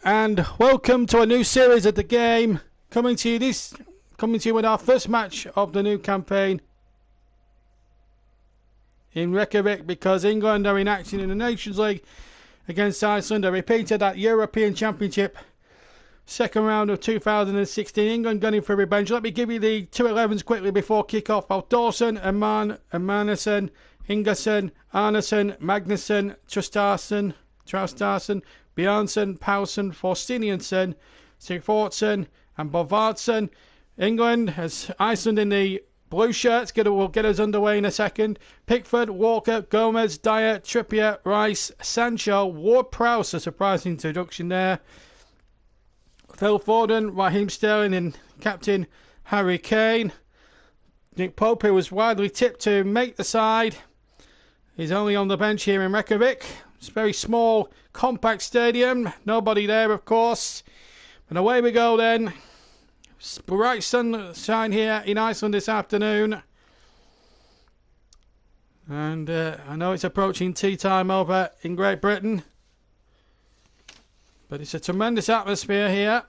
and welcome to a new series of the game. Coming to you with our first match of the new campaign in Reykjavik, because England are in action in the Nations League against Iceland. I repeated that European Championship second round of 2016. England gunning for revenge. Let me give you the 2-11s quickly before kick-off. Dawson, Emanesen, Ingerson, Arnesen, Magnussen, Traustason, Björnsson, Paulsen, Forstiniansen, Sigfortsen and Bovardsen. England has Iceland in the blue shirts. Will get us underway in a second. Pickford, Walker, Gomez, Dyer, Trippier, Rice, Sancho, Ward-Prowse. A surprising introduction there. Phil Foden, Raheem Sterling and captain Harry Kane. Nick Pope, who was widely tipped to make the side, is only on the bench here in Reykjavik. It's a very small, compact stadium. Nobody there, of course. And away we go then. Bright sunshine here in Iceland this afternoon. And I know it's approaching tea time over in Great Britain. But it's a tremendous atmosphere here.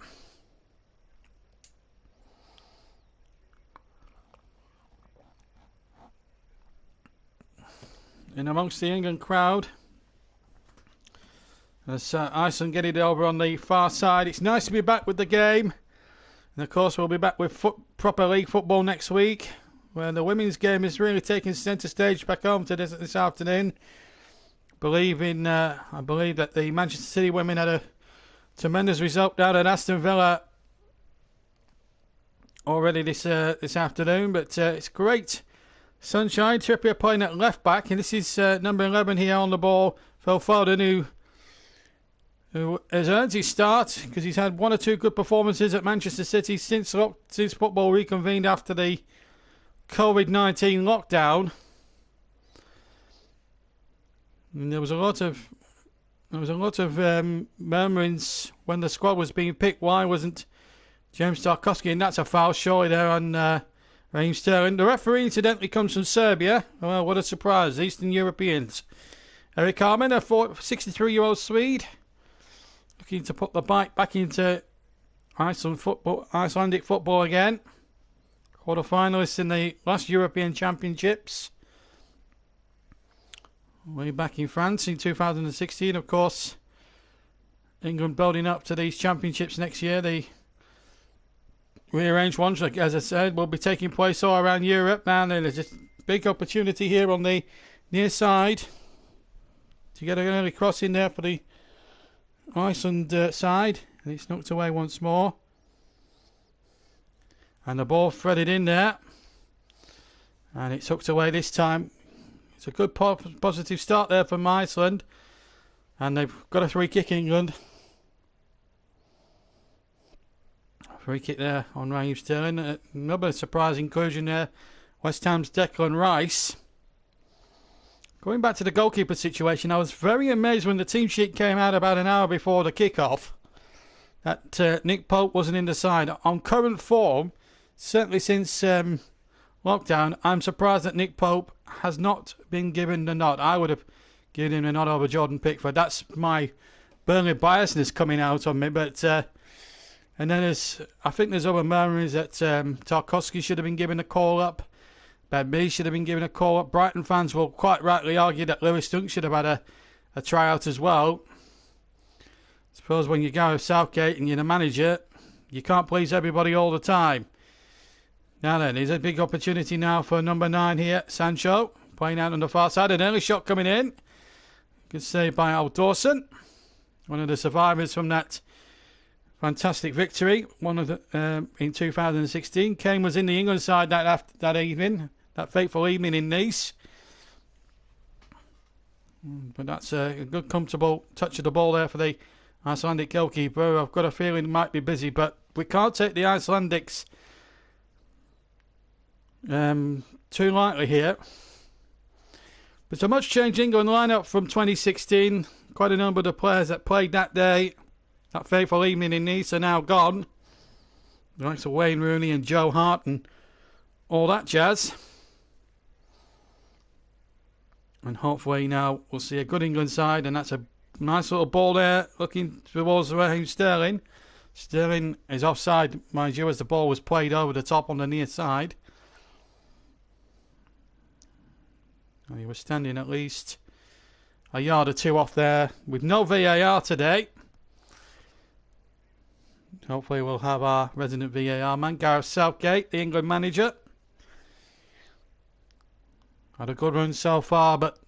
In amongst the England crowd. As Iceland get it over on the far side. It's nice to be back with the game. And of course we'll be back with proper league football next week, where the women's game is really taking centre stage back home to this afternoon. I believe that the Manchester City women had a tremendous result down at Aston Villa already this afternoon, but it's great sunshine. Trippier playing at left back, and this is number 11 here on the ball, Phil Foden, who has earned his start because he's had one or two good performances at Manchester City since football reconvened after the COVID-19 lockdown. And there was a lot of murmurings when the squad was being picked. Why wasn't James Tarkowski? And that's a foul surely there on Raheem Sterling. The referee incidentally comes from Serbia. Well, what a surprise. Eastern Europeans. Eric Armin, a 63-year-old Swede, looking to put the bike back into Icelandic football again. Quarter-finalists in the last European Championships. Way back in France in 2016, of course. England building up to these championships next year. The rearranged ones, as I said, will be taking place all around Europe. Now there's a big opportunity here on the near side to get an early cross in there for the Iceland side. And it's knocked away once more. And the ball threaded in there. And it's hooked away this time. It's a good positive start there from Iceland. And they've got a free kick, England. Free kick there on Raheem Sterling. Another surprise inclusion there. West Ham's Declan Rice. Going back to the goalkeeper situation, I was very amazed when the team sheet came out about an hour before the kick-off that Nick Pope wasn't in the side. On current form, certainly since lockdown, I'm surprised that Nick Pope has not been given the nod. I would have given him a nod over Jordan Pickford. That's my Burnley biasness coming out on me. But and then I think there's other murmurings that Tarkowski should have been given a call up. Ben Mee should have been given a call up. Brighton fans will quite rightly argue that Lewis Dunk should have had a tryout as well. I suppose when you go with Southgate and you're the manager, you can't please everybody all the time. Now then, there's a big opportunity now for number 9 here, Sancho, playing out on the far side. An early shot coming in. Good save by Al Dawson, one of the survivors from that fantastic victory. One of the in 2016. Kane was in the England side that evening, that fateful evening in Nice. But that's a good, comfortable touch of the ball there for the Icelandic goalkeeper. I've got a feeling he might be busy, but we can't take the Icelandics too lightly here. But a much changed England lineup from 2016. Quite a number of the players that played that day, that fateful evening in Nice, are now gone. The likes of Wayne Rooney and Joe Hart and all that jazz. And hopefully now we'll see a good England side, and that's a Nice little ball there, looking towards Raheem Sterling. Sterling is offside, mind you, as the ball was played over the top on the near side. And he was standing at least a yard or two off there with no VAR today. Hopefully we'll have our resident VAR man, Gareth Southgate, the England manager. Had a good run so far, but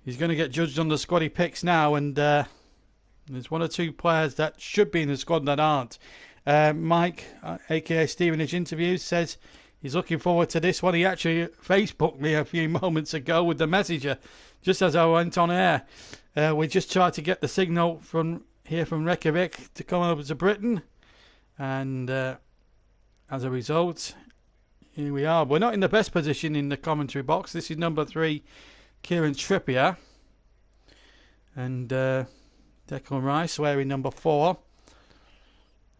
he's going to get judged on the squad he picks now, and there's one or two players that should be in the squad that aren't. Mike, aka Stephen, in his interview, says he's looking forward to this one. He actually Facebooked me a few moments ago with the messenger, just as I went on air. We just tried to get the signal from here from Reykjavik to come over to Britain, and as a result, here we are. We're not in the best position in the commentary box. This is number 3, Kieran Trippier, and Declan Rice wearing number 4.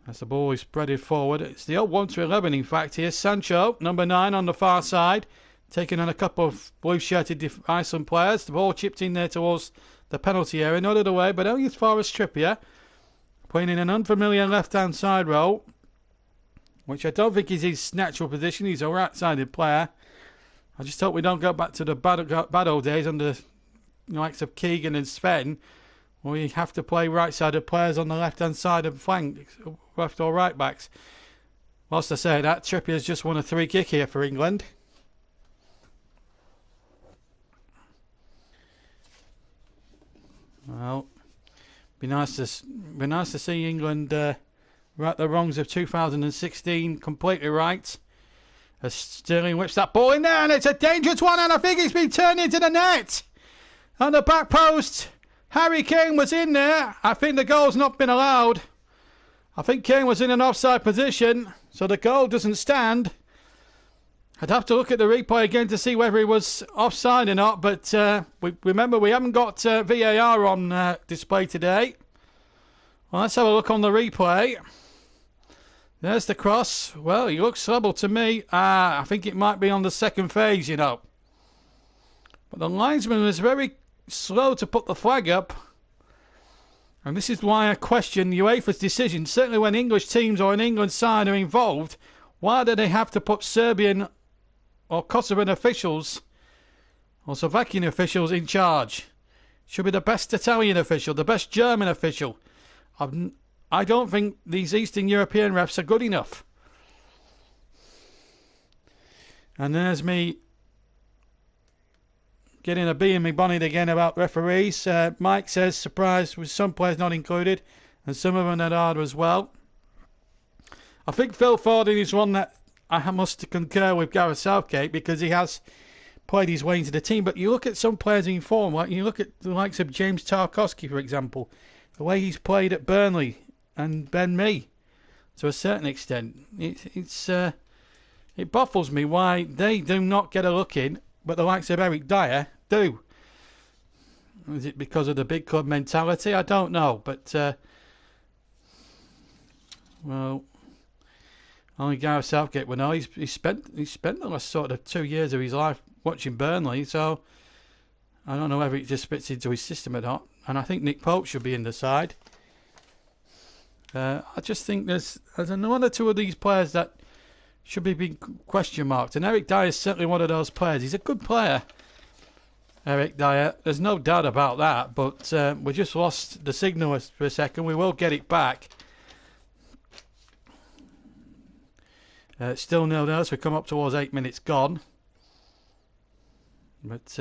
As the ball is spreaded forward, it's the old 1-11 in fact here. Sancho, number 9 on the far side, taking on a couple of blue-shirted Iceland players. The ball chipped in there towards the penalty area, not the way, but only as far as Trippier, playing in an unfamiliar left-hand side role, which I don't think is his natural position. He's a right-sided player. I just hope we don't go back to the bad old days under the likes of Keegan and Sven, where we have to play right-sided players on the left-hand side of flank, left or right backs. Whilst I say that, Trippier's just won a free kick here for England. Well, be nice to see England right the wrongs of 2016 completely right. As Sterling whips that ball in there, and it's a dangerous one, and I think it's been turned into the net. On the back post, Harry Kane was in there. I think the goal's not been allowed. I think Kane was in an offside position, so the goal doesn't stand. I'd have to look at the replay again to see whether he was offside or not, but remember we haven't got VAR on display today. Well, let's have a look on the replay. There's the cross. Well, he looks troubled to me. I think it might be on the second phase, you know. But the linesman was very slow to put the flag up. And this is why I question UEFA's decision. Certainly when English teams or an England side are involved, why do they have to put Serbian or Kosovan officials or Slovakian officials in charge? Should be the best Italian official, the best German official. I don't think these Eastern European refs are good enough. And there's me getting a bee in my bonnet again about referees. Mike says surprised with some players not included, and some of them that are as well. I think Phil Foden is one that I must concur with Gareth Southgate, because he has played his way into the team. But you look at some players in form, like you look at the likes of James Tarkowski, for example, the way he's played at Burnley, and Ben Mee, to a certain extent. It baffles me why they do not get a look in, but the likes of Eric Dyer do. Is it because of the big club mentality? I don't know, but well, only Gareth Southgate will know. He's spent the last sort of 2 years of his life watching Burnley, so I don't know whether it just fits into his system or not. And I think Nick Pope should be in the side. I just think there's one or two of these players that should be big question marked, and Eric Dyer is certainly one of those players. He's a good player, Eric Dyer. There's no doubt about that, but we just lost the signal for a second. We will get it back. Still 0-0, so we come up towards 8 minutes gone. But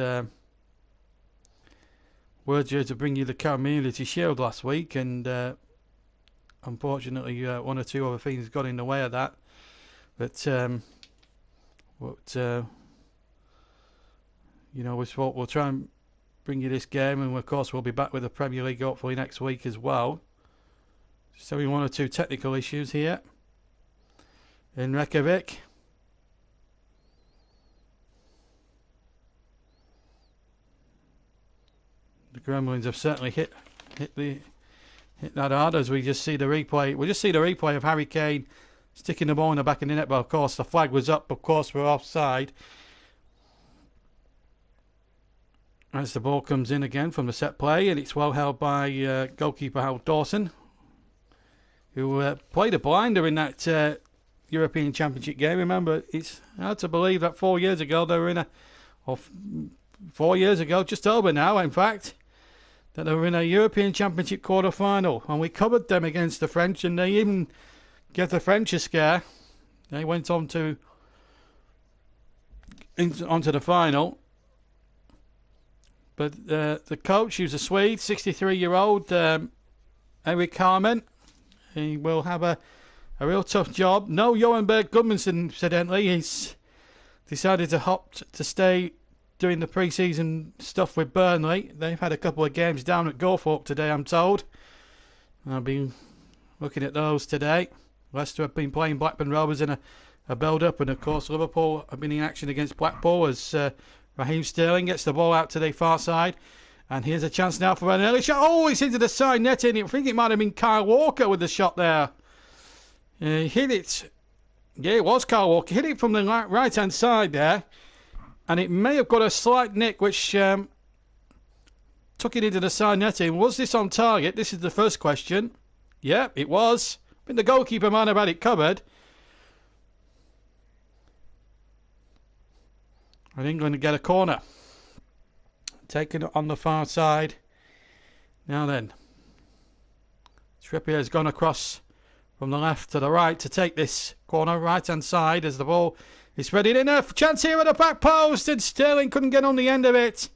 we're due to bring you the Community Shield last week, and unfortunately one or two other things got in the way of that. But you know, we thought we'll try and bring you this game, and of course we'll be back with the Premier League hopefully next week as well. Just having one or two technical issues here in Reykjavik. The Gremlins have certainly hit that hard, as we just see the replay. We'll just see the replay of Harry Kane sticking the ball in the back of the net. But of course the flag was up. Of course we're offside. as the ball comes in again from the set play, and it's well held by goalkeeper Hal Dawson, who played a blinder in that European Championship game. Remember, it's hard to believe that 4 years ago they were in 4 years ago, just over now in fact, that they were in a European Championship quarter-final, and we covered them against the French, and they even gave the French a scare. They went on to onto the final. But the coach, who's a Swede, 63-year-old Eric Carmen, he will have a real tough job. No Johan Berg Gudmundsson, incidentally. He's decided to stay doing the pre-season stuff with Burnley. They've had a couple of games down at Gorthorpe today, I'm told. I've been looking at those today. Leicester have been playing Blackburn Rovers in a build-up, and of course Liverpool have been in action against Blackpool as Raheem Sterling gets the ball out to the far side. And here's a chance now for an early shot. Oh, it's into the side netting. I think it might have been Kyle Walker with the shot there. He hit it. Yeah, it was Kyle Walker. Hit it from the right-hand side there. And it may have got a slight nick, which took it into the side netting. Was this on target? This is the first question. Yeah, it was. I think the goalkeeper might have had it covered. And England to get a corner. Taken on the far side. Now then. Trippier has gone across from the left to the right to take this corner. Right hand side as the ball is threaded in. A chance here at the back post, and Sterling couldn't get on the end of it.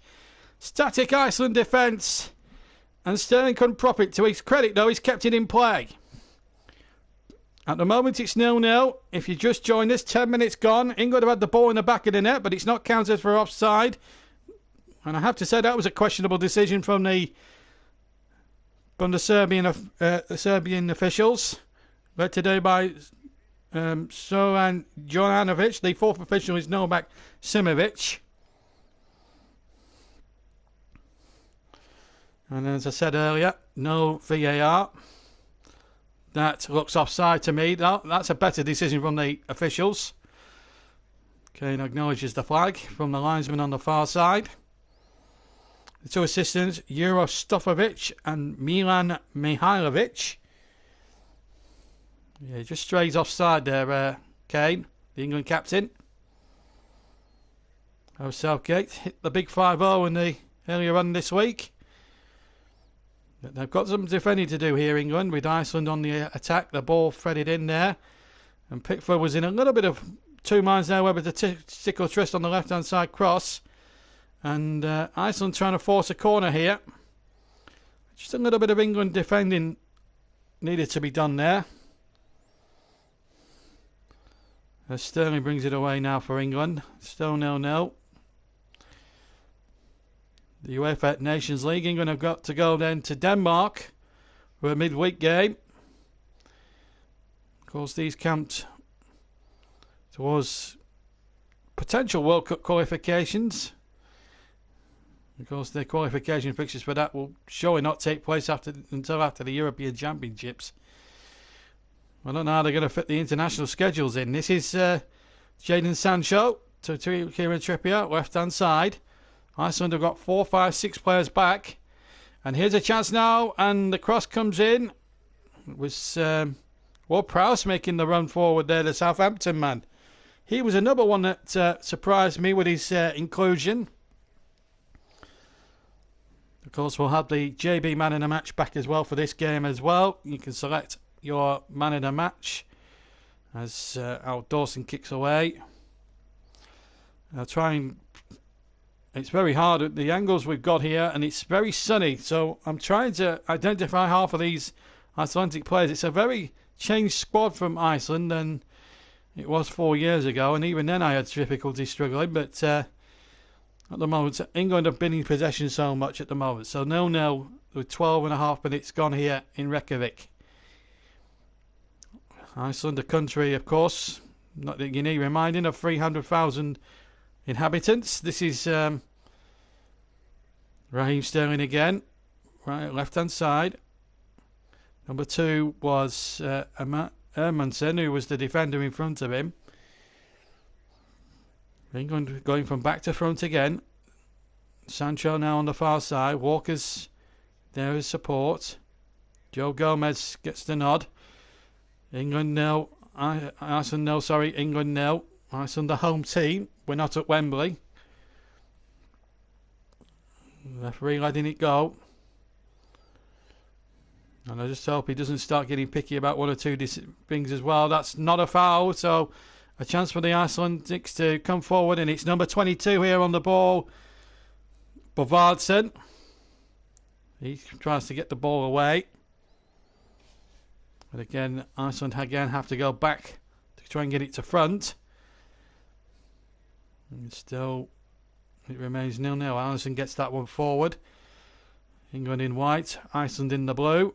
Static Iceland defence. And Sterling couldn't prop it. To his credit though, he's kept it in play. At the moment it's 0-0. If you just joined us, 10 minutes gone. England have had the ball in the back of the net, but it's not counted for offside. And I have to say that was a questionable decision from the Serbian officials, led today by Zoran Jovanovic. The fourth official is Novak Simovic. And as I said earlier, no VAR. That looks offside to me. That's a better decision from the officials. Kane acknowledges the flag from the linesman on the far side. The two assistants, Juro Stofovic and Milan Mihailovic. Yeah, just strays offside there, Kane, the England captain. Southgate hit the big 5-0 in the earlier run this week. But they've got some defending to do here, England, with Iceland on the attack. The ball threaded in there. And Pickford was in a little bit of two minds now whether to tickle Trist on the left-hand side cross. And Iceland trying to force a corner here. Just a little bit of England defending needed to be done there. As Sterling brings it away now for England. Still 0-0. The UEFA Nations League. England have got to go then to Denmark for a midweek game. Of course, these count towards potential World Cup qualifications. Of course, the qualification fixtures for that will surely not take place until after the European Championships. I don't know how they're going to fit the international schedules in. This is Jadon Sancho to Kieran Trippier, left-hand side. Iceland have got 4, 5, 6 players back. And here's a chance now, and the cross comes in. It was Ward-Prowse making the run forward there, the Southampton man. He was another one that surprised me with his inclusion. Of course, we'll have the JB man in the match back as well for this game as well. You can select your man in the match as Al Dawson kicks away. I'll try and... It's very hard at the angles we've got here, and it's very sunny, so I'm trying to identify half of these Icelandic players. It's a very changed squad from Iceland than it was 4 years ago, and even then I had difficulty struggling, but at the moment, England have been in possession so much at the moment. So 0-0 with 12 and a half minutes gone here in Reykjavik. Iceland, a country, of course, not that you need reminding, of 300,000 inhabitants. This is Raheem Sterling again, right, left-hand side. Number 2 was Hermansen, who was the defender in front of him. England going from back to front again. Sancho now on the far side. Walker's there as support. Joe Gomez gets the nod. England nil. Iceland nil, sorry. England nil. Iceland the home team. We're not at Wembley. Referee letting it go. And I just hope he doesn't start getting picky about one or two things as well. That's not a foul, so a chance for the Icelandics to come forward, and it's number 22 here on the ball, Bavardsen. He tries to get the ball away. But again, Iceland again have to go back to try and get it to front. And still, it remains 0-0. Alisson gets that one forward. England in white, Iceland in the blue.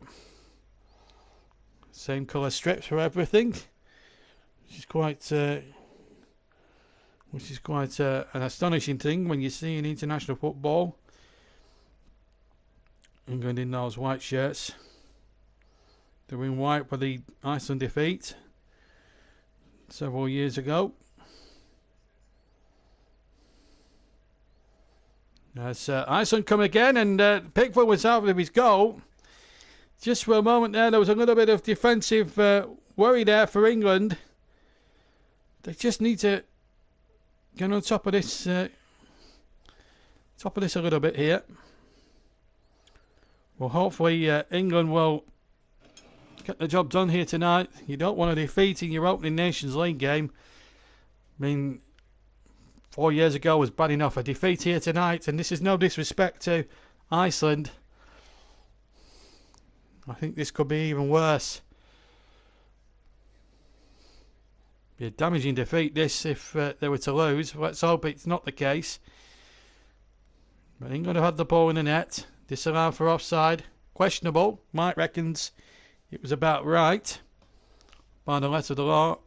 Same colour strips for everything, which is quite an astonishing thing when you see in international football. England in those white shirts. They were in white for the Iceland defeat several years ago. As Iceland come again, and Pickford was out of his goal. Just for a moment there was a little bit of defensive worry there for England. They just need to get on top of this a little bit here. Well, hopefully England will get the job done here tonight. You don't want to defeat in your opening Nations League game. I mean, 4 years ago was bad enough. A defeat here tonight, and this is no disrespect to Iceland. I think this could be even worse. Be a damaging defeat this if they were to lose. Let's hope it's not the case. But England have had the ball in the net. Disallowed for offside. Questionable. Mike reckons it was about right by the letter of the law.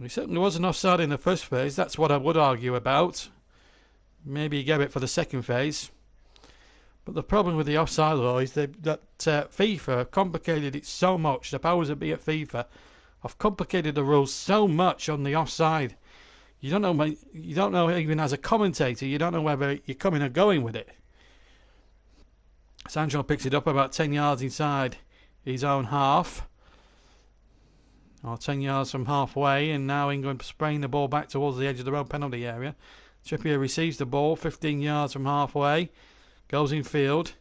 He certainly wasn't offside in the first phase. That's what I would argue about. Maybe he gave it for the second phase. But the problem with the offside law is that FIFA have complicated it so much. The powers that be at FIFA have complicated the rules so much on the offside. You don't know even as a commentator. You don't know whether you're coming or going with it. Sancho picks it up about 10 yards inside his own half. Or 10 yards from halfway, and now England spraying the ball back towards the edge of their own penalty area. Trippier receives the ball 15 yards from halfway. Goes in field.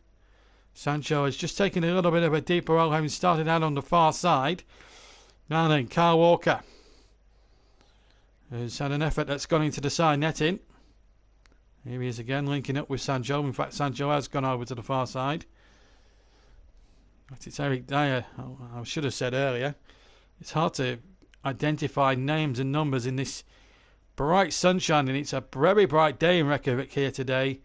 Sancho has just taken a little bit of a deeper role, having started out on the far side. Now then, Kyle Walker has had an effort that's gone into the side netting. Here he is again, linking up with Sancho. In fact, Sancho has gone over to the far side. But it's Eric Dyer. I should have said earlier. It's hard to identify names and numbers in this bright sunshine, and it's a very bright day in Reykjavik here today.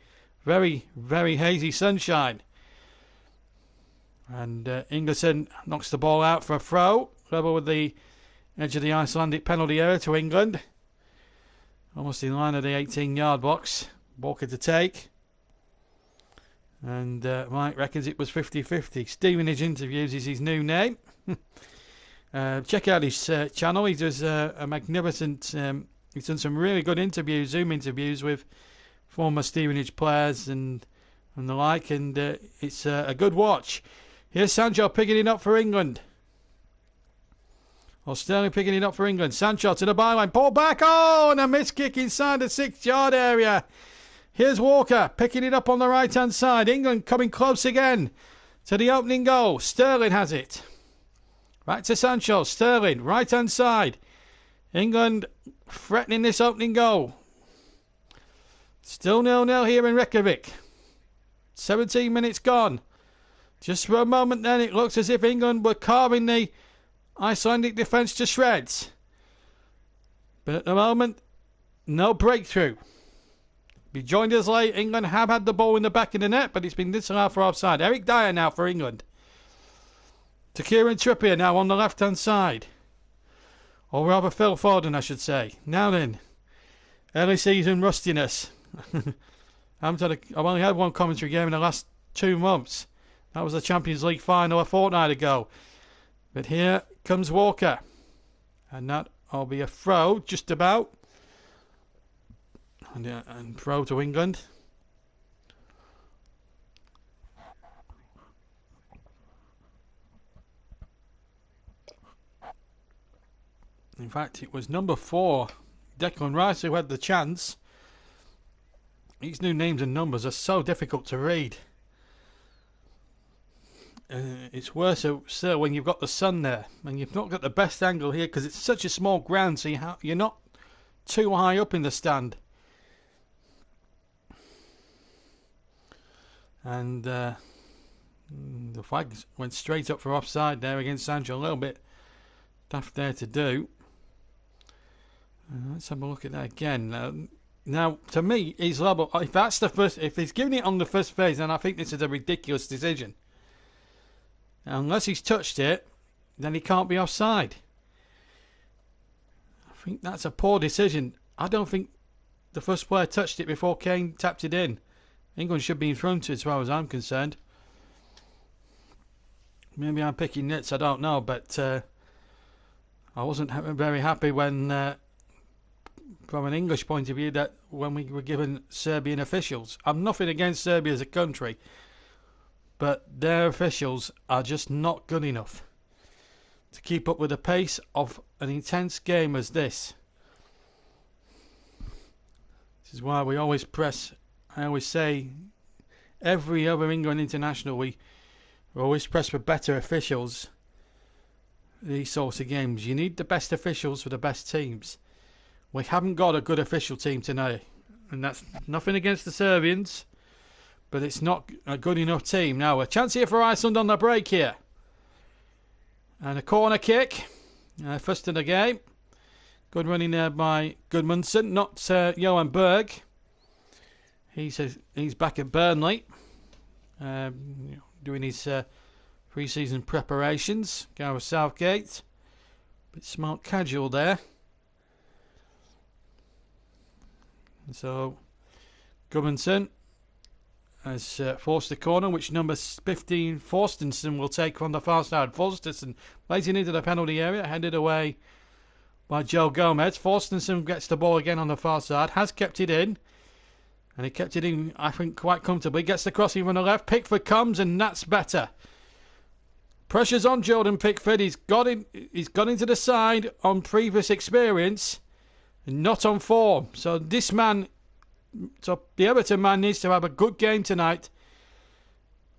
Very, very hazy sunshine. And Ingerson knocks the ball out for a throw. Level with the edge of the Icelandic penalty area to England. Almost in line of the 18-yard box. Walker to take. And Mike reckons it was 50-50. Stevenage Interviews is his new name. Check out his channel. He does a magnificent... he's done some really good interviews, Zoom interviews with former Stevenage players and the like, and it's a good watch. Here's Sancho picking it up for England. Or Sterling picking it up for England. Sancho to the byline, ball back, and a missed kick inside the 6-yard area. Here's Walker picking it up on the right hand side. England coming close again to the opening goal. Sterling has it. Back to Sancho. Sterling, right hand side. England threatening this opening goal. Still 0-0 here in Reykjavik. 17 minutes gone. Just for a moment then, it looks as if England were carving the Icelandic defence to shreds. But at the moment, no breakthrough. Be joined us late. England have had the ball in the back of the net, but it's been disallowed for offside. Eric Dyer now for England. To Kieran Trippier now on the left-hand side. Or rather Phil Foden, I should say. Now then, early season rustiness. I've only had one commentary game in the last 2 months. That was the Champions League final a fortnight ago. But here comes Walker. And that will be a throw, just about. And throw to England. In fact, it was number 4, Declan Rice, who had the chance. These new names and numbers are so difficult to read. It's worse still when you've got the sun there, and you've not got the best angle here because it's such a small ground, so you're not too high up in the stand. And the flag went straight up for offside there against Sancho. A little bit daft there to do. Let's have a look at that again. Now, to me, he's level. If that's the first, if he's giving it on the first phase, then I think this is a ridiculous decision. Unless he's touched it, then he can't be offside. I think that's a poor decision. I don't think the first player touched it before Kane tapped it in. England should be in front as far as I'm concerned. Maybe I'm picking nits, I don't know, but I wasn't very happy when, from an English point of view, that when we were given Serbian officials. I'm nothing against Serbia as a country, but their officials are just not good enough to keep up with the pace of an intense game as this. This is why we always press. I always say, every other England international, we always press for better officials. These sorts of games, you need the best officials for the best teams. We haven't got a good official team tonight, and that's nothing against the Serbians, but it's not a good enough team. Now, a chance here for Iceland on the break here. And a corner kick, first in the game. Good running there by Gudmundsson, not Johan Berg. He's back at Burnley, doing his pre-season preparations. Gareth Southgate, bit smart casual there. So Gudmundsson has forced the corner, which number 15 Forstensen will take from the far side. Forstensen plays it into the penalty area, headed away by Joe Gomez. Forstensen gets the ball again on the far side, has kept it in. And he kept it in, I think, quite comfortably. Gets the crossing from the left. Pickford comes, and that's better. Pressure's on Jordan Pickford. He's got into the side on previous experience, and not on form. So the Everton man needs to have a good game tonight.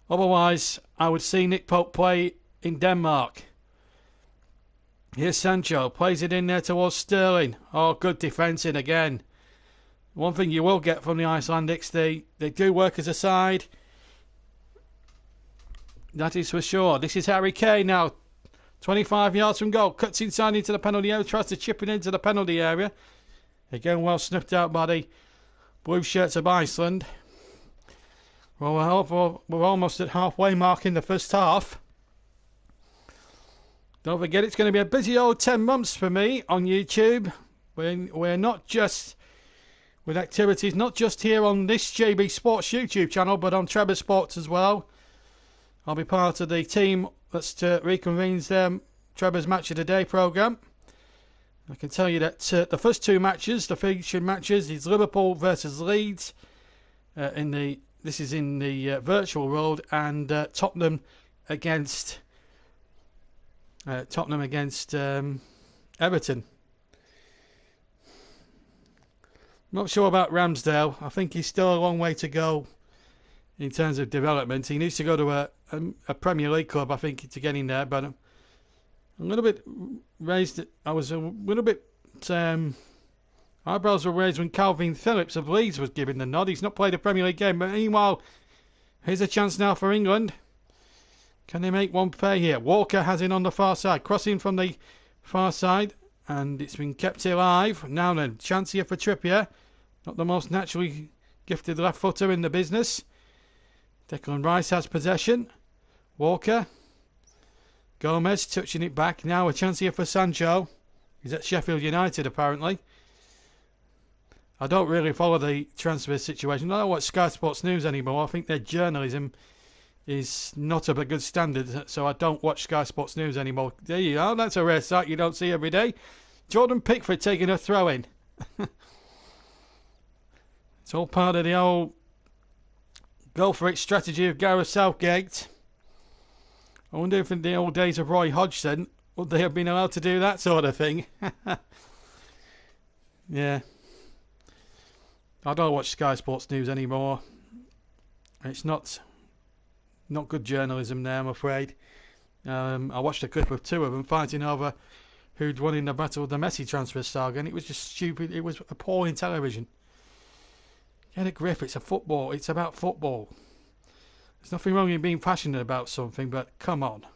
Otherwise, I would see Nick Pope play in Denmark. Here's Sancho. Plays it in there towards Sterling. Oh, good defending again. One thing you will get from the Icelandics, they do work as a side. That is for sure. This is Harry Kane now. 25 yards from goal. Cuts inside into the penalty area. Tries to chip it into the penalty area. Again, well snuffed out by the blue shirts of Iceland. Well, we're almost at halfway mark in the first half. Don't forget, it's going to be a busy old 10 months for me on YouTube. We're not just with activities, not just here on this JB Sports YouTube channel, but on Trevor Sports as well. I'll be part of the team that reconvenes Trevor's Match of the Day programme. I can tell you that the first two matches, the featured matches, is Liverpool versus Leeds. This is in the virtual world, and Tottenham against Everton. Not sure about Ramsdale. I think he's still a long way to go in terms of development. He needs to go to a Premier League club, I think, to get in there. But I'm a little bit raised. I was a little bit. Eyebrows were raised when Calvin Phillips of Leeds was given the nod. He's not played a Premier League game. But meanwhile, here's a chance now for England. Can they make one pay here? Walker has it on the far side. Crossing from the far side. And it's been kept alive. Now then, chance here for Trippier. Not the most naturally gifted left footer in the business. Declan Rice has possession. Walker. Gomez touching it back. Now a chance here for Sancho. He's at Sheffield United apparently. I don't really follow the transfer situation. I don't watch Sky Sports News anymore. I think their journalism is not of a good standard, so I don't watch Sky Sports News anymore. There you are. That's a rare sight you don't see every day. Jordan Pickford taking a throw in. It's all part of the old go for it strategy of Gareth Southgate. I wonder if in the old days of Roy Hodgson, would they have been allowed to do that sort of thing? Yeah. I don't watch Sky Sports News anymore. It's not good journalism there, I'm afraid. I watched a clip of two of them fighting over who'd won in the battle of the Messi transfer saga, and it was just stupid. It was appalling television. Get a grip. It's a football. It's about football. There's nothing wrong in being passionate about something, but come on.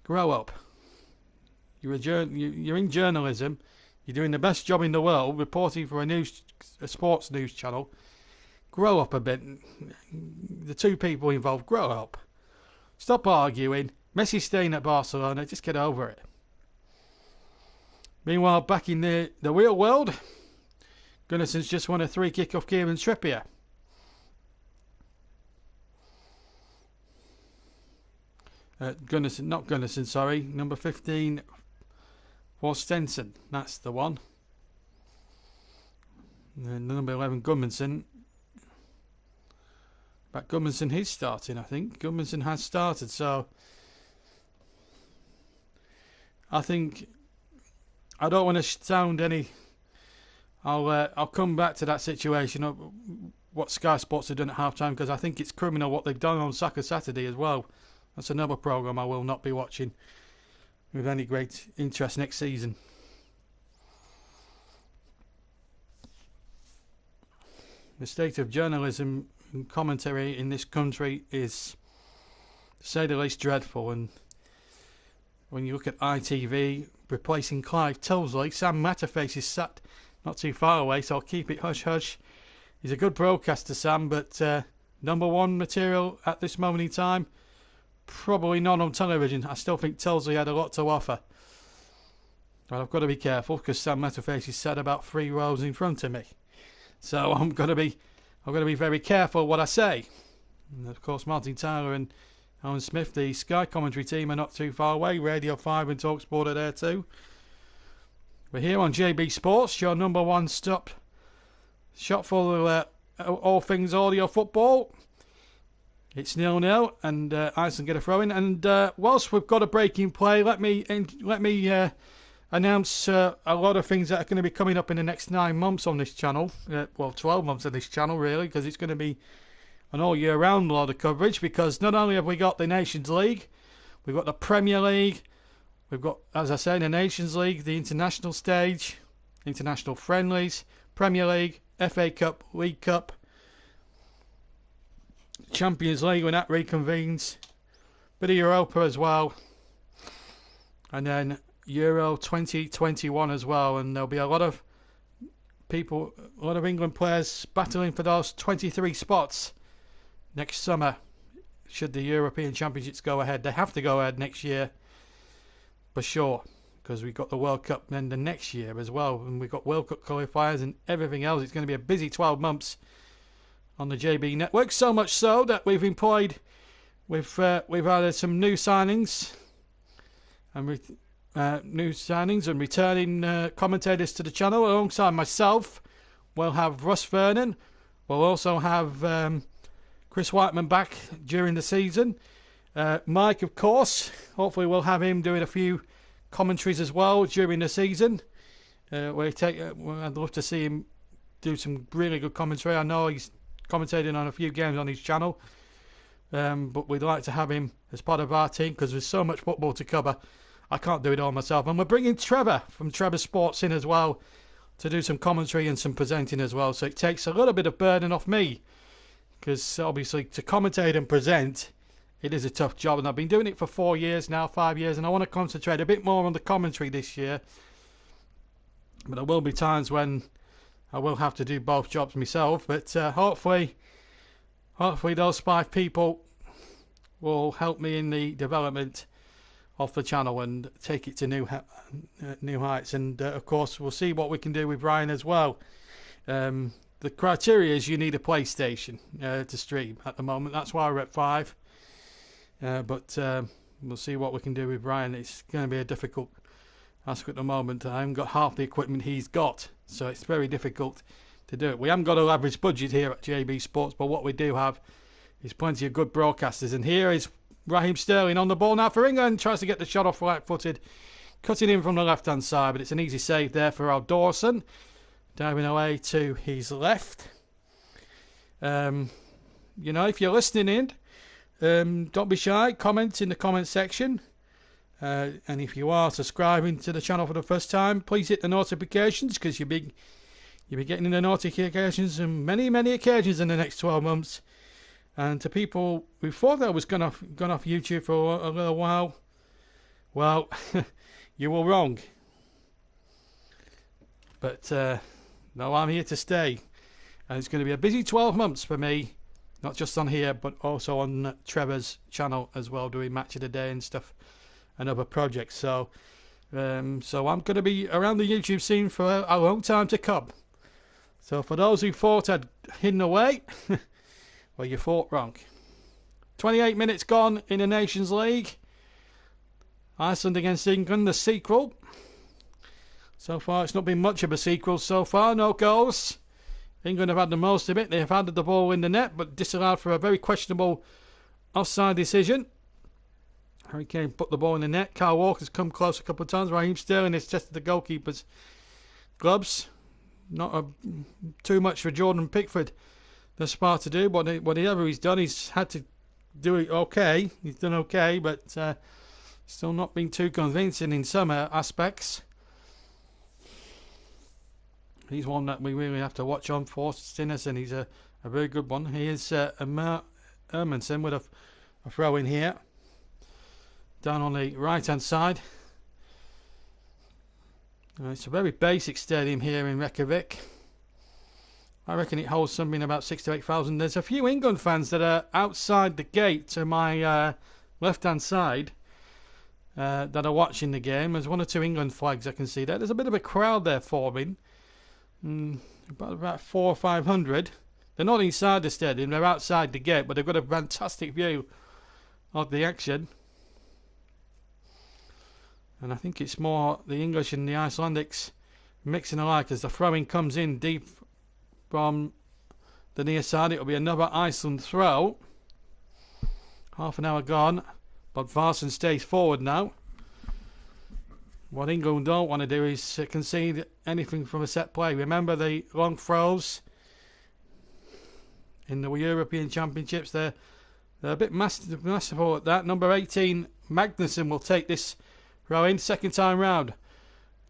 Grow up. You're in journalism. You're doing the best job in the world, reporting for a sports news channel. Grow up a bit. The two people involved, grow up. Stop arguing. Messi staying at Barcelona. Just get over it. Meanwhile, back in the real world, Gunnarsson's just won a 3-kick off Kieran Trippier. Not Gunnarsson, sorry. Number 15 was Stenson. That's the one. And number 11, Gudmundsson. But Gudmundsson is starting, I think. Gudmundsson has started, so I think I don't want to sound any. I'll come back to that situation of what Sky Sports have done at half time, because I think it's criminal what they've done on Soccer Saturday as well. That's another programme I will not be watching with any great interest next season. The state of journalism and commentary in this country is, to say the least, dreadful. And when you look at ITV replacing Clive Tilsley, Sam Matterface is sat not too far away, so I'll keep it hush-hush. He's a good broadcaster, Sam, but number one material at this moment in time, probably not on television. I still think Tilsley had a lot to offer. But I've got to be careful, because Sam Matterface is sat about 3 rows in front of me. So I'm going to be very careful what I say. And of course, Martin Tyler and Alan Smith, the Sky commentary team, are not too far away. Radio 5 and TalkSport are there too. We're here on JB Sports, your number one stop shop for all things audio football. It's 0-0, and Iceland get a throw in. And whilst we've got a break in play, let me announce a lot of things that are going to be coming up in the next 9 months on this channel. 12 months on this channel, really, because it's going to be an all year round lot of coverage. Because not only have we got the Nations League, we've got the Premier League, we've got, as I say, the Nations League, the international stage, international friendlies, Premier League, FA Cup, League Cup, Champions League when that reconvenes, bit of Europa as well, and then Euro 2021 as well. And there'll be a lot of people, a lot of England players battling for those 23 spots next summer should the European Championships go ahead. They have to go ahead next year for sure, because we've got the World Cup then the next year as well, and we've got World Cup qualifiers and everything else. It's going to be a busy 12 months on the JB network, so much so that we've added some new signings and returning commentators to the channel. Alongside myself, we'll have Russ Vernon. We'll also have Chris Whiteman back during the season. Mike, of course, hopefully we'll have him doing a few commentaries as well during the season. I'd love to see him do some really good commentary. I know he's commentating on a few games on his channel, but we'd like to have him as part of our team, because there's so much football to cover. I can't do it all myself. And we're bringing Trevor from Trevor Sports in as well to do some commentary and some presenting as well. So it takes a little bit of burden off me, because obviously to commentate and present, it is a tough job. And I've been doing it for 4 years now, 5 years, and I want to concentrate a bit more on the commentary this year. But there will be times when I will have to do both jobs myself. But hopefully those 5 people will help me in the development of the channel and take it to new heights. And of course, we'll see what we can do with Ryan as well. The criteria is you need a PlayStation to stream at the moment. That's why we're at 5. But we'll see what we can do with Ryan. It's going to be a difficult task at the moment. I haven't got half the equipment he's got, so it's very difficult to do it. We haven't got an average budget here at JB Sports, but what we do have is plenty of good broadcasters. And here is Raheem Sterling on the ball now for England. Tries to get the shot off right-footed, cutting in from the left-hand side, but it's an easy save there for Al Dawson. Diving away to his left. You know, if you're listening in, don't be shy. Comment in the comment section. And if you are subscribing to the channel for the first time, please hit the notifications, because you'll be getting the notifications on many, many occasions in the next 12 months. And to people who thought that I was gone off YouTube for a little while, well, you were wrong. But no, I'm here to stay. And it's going to be a busy 12 months for me, not just on here, but also on Trevor's channel as well, doing Match of the Day and stuff, and other projects. So I'm going to be around the YouTube scene for a long time to come. So for those who thought I'd hidden away, well, you thought wrong. 28 minutes gone in the Nations League. Iceland against England, the sequel. So far, it's not been much of a sequel so far. No goals. England have had the most of it. They have had the ball in the net, but disallowed for a very questionable offside decision. Harry Kane put the ball in the net. Kyle Walker's come close a couple of times. Raheem Sterling has tested the goalkeeper's gloves. Not too much for Jordan Pickford thus far to do, but whatever he's done, he's had to do it okay. He's done okay, but still not been too convincing in some aspects. He's one that we really have to watch on for. Stinnison, he's a very good one. He is Ermanson with a throw in here. Down on the right-hand side. It's a very basic stadium here in Reykjavik. I reckon it holds something about 6,000 to 8,000. There's a few England fans that are outside the gate to my left-hand side that are watching the game. There's one or two England flags I can see there. There's a bit of a crowd there forming. About 400 or 500. They're not inside the stadium, they're outside the gate, but they've got a fantastic view of the action. And I think it's more the English and the Icelandics mixing alike as the throwing comes in deep from the near side. It'll be another Iceland throw. Half an hour gone, but Varson stays forward now. What England don't want to do is concede anything from a set play. Remember the long throws in the European Championships? They're a bit masterful at that. Number 18, Magnussen, will take this throw in second time round.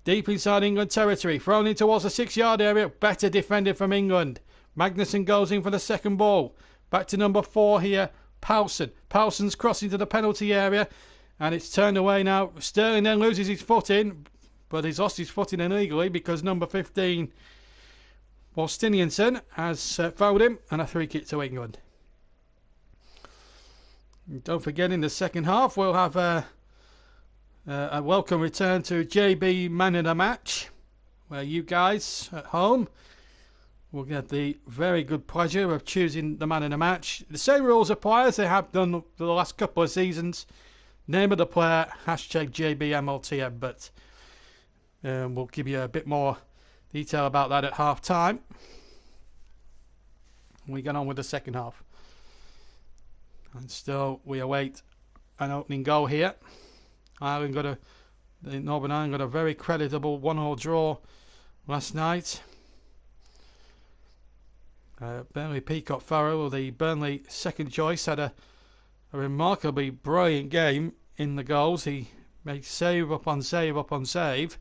Deep inside England territory. Thrown in towards the 6-yard area. Better defended from England. Magnussen goes in for the second ball. Back to number 4 here, Poulsen. Poulsen's crossing to the penalty area. And it's turned away now. Sterling then loses his footing, but he's lost his footing illegally because number 15, Stiniansen, has fouled him, and a free kick to England. And don't forget, in the second half, we'll have a welcome return to JB Man of the Match, where you guys at home will get the very good pleasure of choosing the man of the match. The same rules apply as they have done for the last couple of seasons. Name of the player, hashtag JBMLTM, but we'll give you a bit more detail about that at half time. We get on with the second half. And still we await an opening goal here. Northern Ireland got a very creditable 1-1 draw last night. Burnley Peacock Farrell, the Burnley second choice, had a remarkably brilliant game in the goals. He made save upon save upon save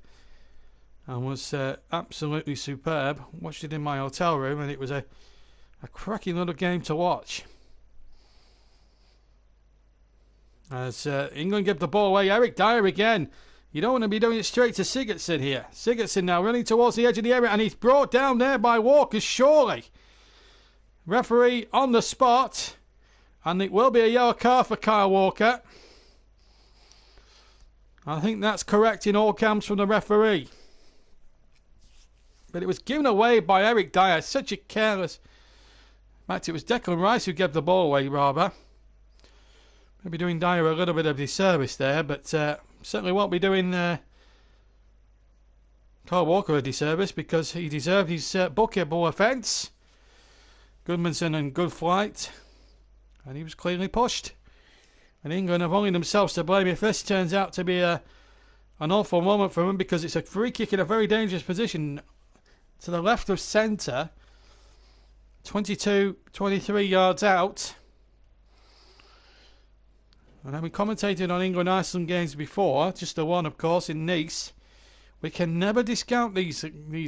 and was absolutely superb. Watched it in my hotel room, and it was a cracking little game to watch. As England give the ball away, Eric Dyer again. You don't want to be doing it straight to Sigurdsson here. Sigurdsson now running towards the edge of the area, and he's brought down there by Walker, surely. Referee on the spot. And it will be a yellow card for Kyle Walker. I think that's correct in all camps from the referee. But it was given away by Eric Dyer. Such a careless... In fact, it was Declan Rice who gave the ball away, rather. Maybe doing Dyer a little bit of disservice there, but certainly won't be doing Kyle Walker a disservice because he deserved his bookable offence. Goodmanson and good flight, and he was cleanly pushed. And England have only themselves to blame if this turns out to be an awful moment for them, because it's a free kick in a very dangerous position to the left of centre, 23 yards out. And having commentated on England-Iceland games before, just the one of course in Nice, we can never discount these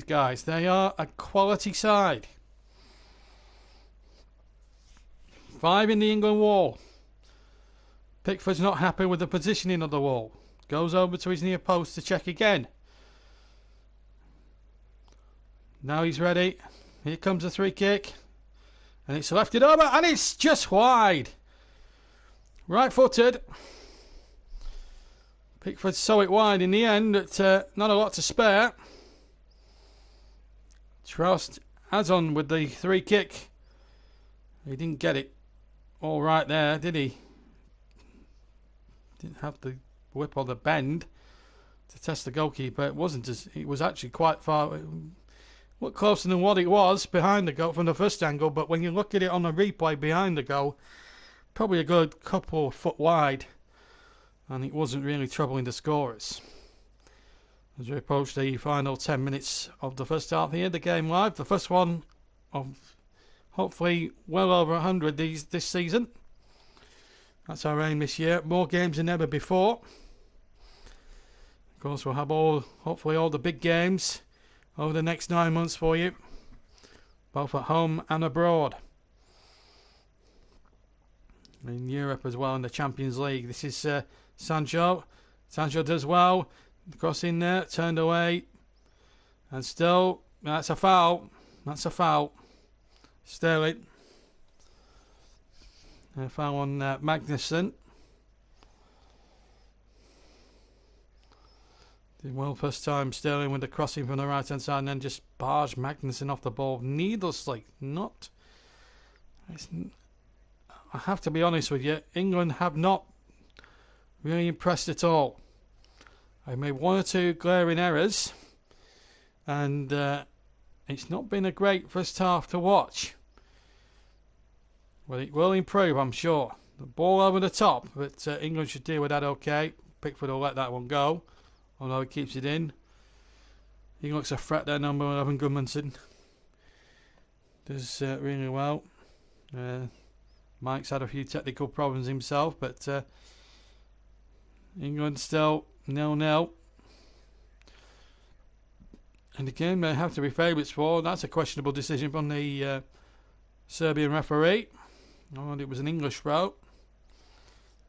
guys. They are a quality side. 5 in the England wall. Pickford's not happy with the positioning of the wall. Goes over to his near post to check again. Now he's ready. Here comes the free kick. And it's left it over, and it's just wide. Right-footed. Pickford saw it wide in the end, but not a lot to spare. Trost adds on with the free kick. He didn't get it all right there, did he? Didn't have the whip or the bend to test the goalkeeper. It was actually quite far. Looked closer than what it was behind the goal from the first angle, but when you look at it on the replay behind the goal, probably a good couple of foot wide, and it wasn't really troubling the scorers. As we approach the final 10 minutes of the first half here, the game live, the first one of hopefully well over 100 this season. That's our aim this year. More games than ever before. Of course, we'll have hopefully all the big games over the next 9 months for you, both at home and abroad. In Europe as well, in the Champions League. This is Sancho. Sancho does well. Cross in there, turned away. And still, that's a foul. That's a foul. Sterling. A foul on Magnussen. Did well first time, Sterling, with the crossing from the right hand side, and then just barged Magnussen off the ball needlessly. I have to be honest with you, England have not really impressed at all. They made 1 or 2 glaring errors, and it's not been a great first half to watch. Well, it will improve, I'm sure. The ball over the top, but England should deal with that okay. Pickford will let that one go, although he keeps it in. He looks a threat there, number 11, Goodmanson. Does really well. Mike's had a few technical problems himself, but England still 0-0. And again, they have to be favourites for. That's a questionable decision from the Serbian referee. And it was an English throw.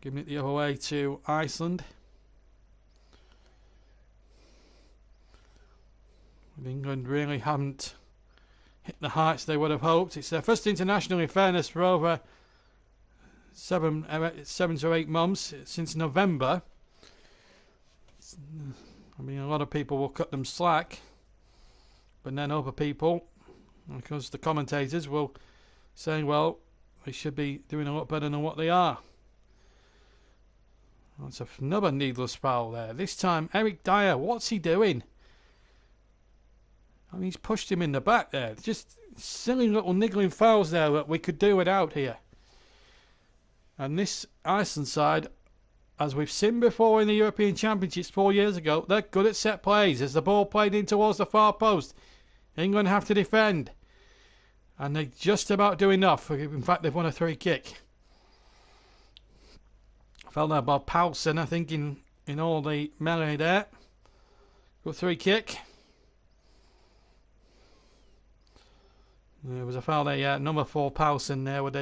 Giving it the other way to Iceland. But England really haven't hit the heights they would have hoped. It's their first international, in fairness, for over 7 to 8 months, since November. I mean, a lot of people will cut them slack, but then other people, because the commentators will say, well, they should be doing a lot better than what they are. That's another needless foul there. This time, Eric Dyer, what's he doing? I mean, he's pushed him in the back there. Just silly little niggling fouls there that we could do without here. And this Iceland side, as we've seen before in the European Championships 4 years ago, they're good at set plays. As the ball played in towards the far post, England have to defend. And they just about do enough. In fact, they've won a free kick. Fell there by Paulsen, I think, in all the melee there. Good free kick. There was a foul there, number 4 Paulsen there with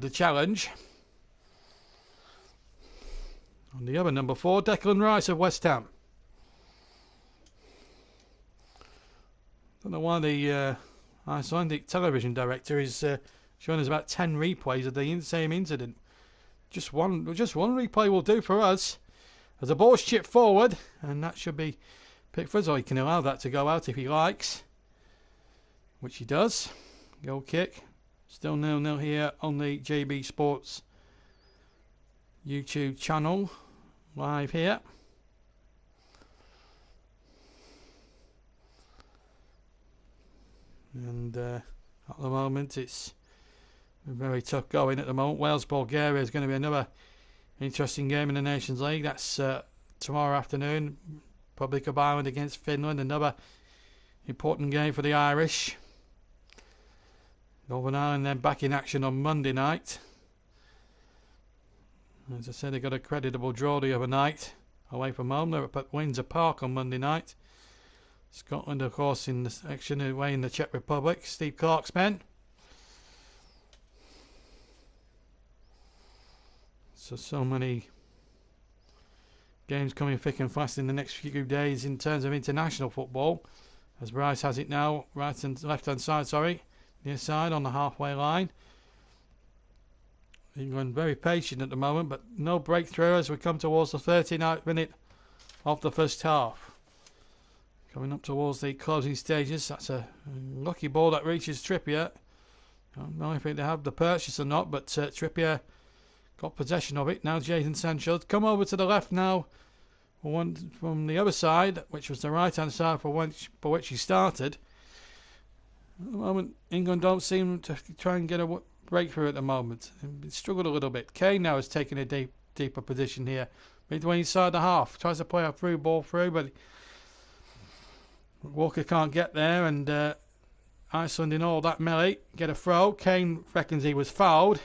the challenge. On the other number 4, Declan Rice of West Ham. Don't know why the Icelandic television director is showing us about 10 replays of the same incident. Just one replay will do for us. As the ball's chipped forward, and that should be Pickford's, or he can allow that to go out if he likes, which he does. Goal kick. Still 0-0 here on the JB Sports YouTube channel, live here. And at the moment it's very tough going at the moment. Wales-Bulgaria is going to be another interesting game in the Nations League. That's tomorrow afternoon. Republic of Ireland against Finland, another important game for the Irish. Northern Ireland then back in action on Monday night. As I said, they got a creditable draw the other night away from home. They're up at Windsor Park on Monday night. Scotland, of course, in the action away in the Czech Republic. Steve Clarke's men. So many games coming thick and fast in the next few days in terms of international football. As Rice has it now, right and left hand side, near side on the halfway line. England very patient at the moment, but no breakthrough as we come towards the 39th minute of the first half. Coming up towards the closing stages. That's a lucky ball that reaches Trippier. I don't know if they have the purchase or not, but Trippier got possession of it. Now Jadon Sancho come over to the left now. One from the other side, which was the right hand side for which he started. At the moment, England don't seem to try and get a breakthrough at the moment. They struggled a little bit. Kane now has taken a deeper position here, midway inside the half. Tries to play a through ball through, but Walker can't get there, and Iceland in all that melee get a throw. Kane reckons he was fouled.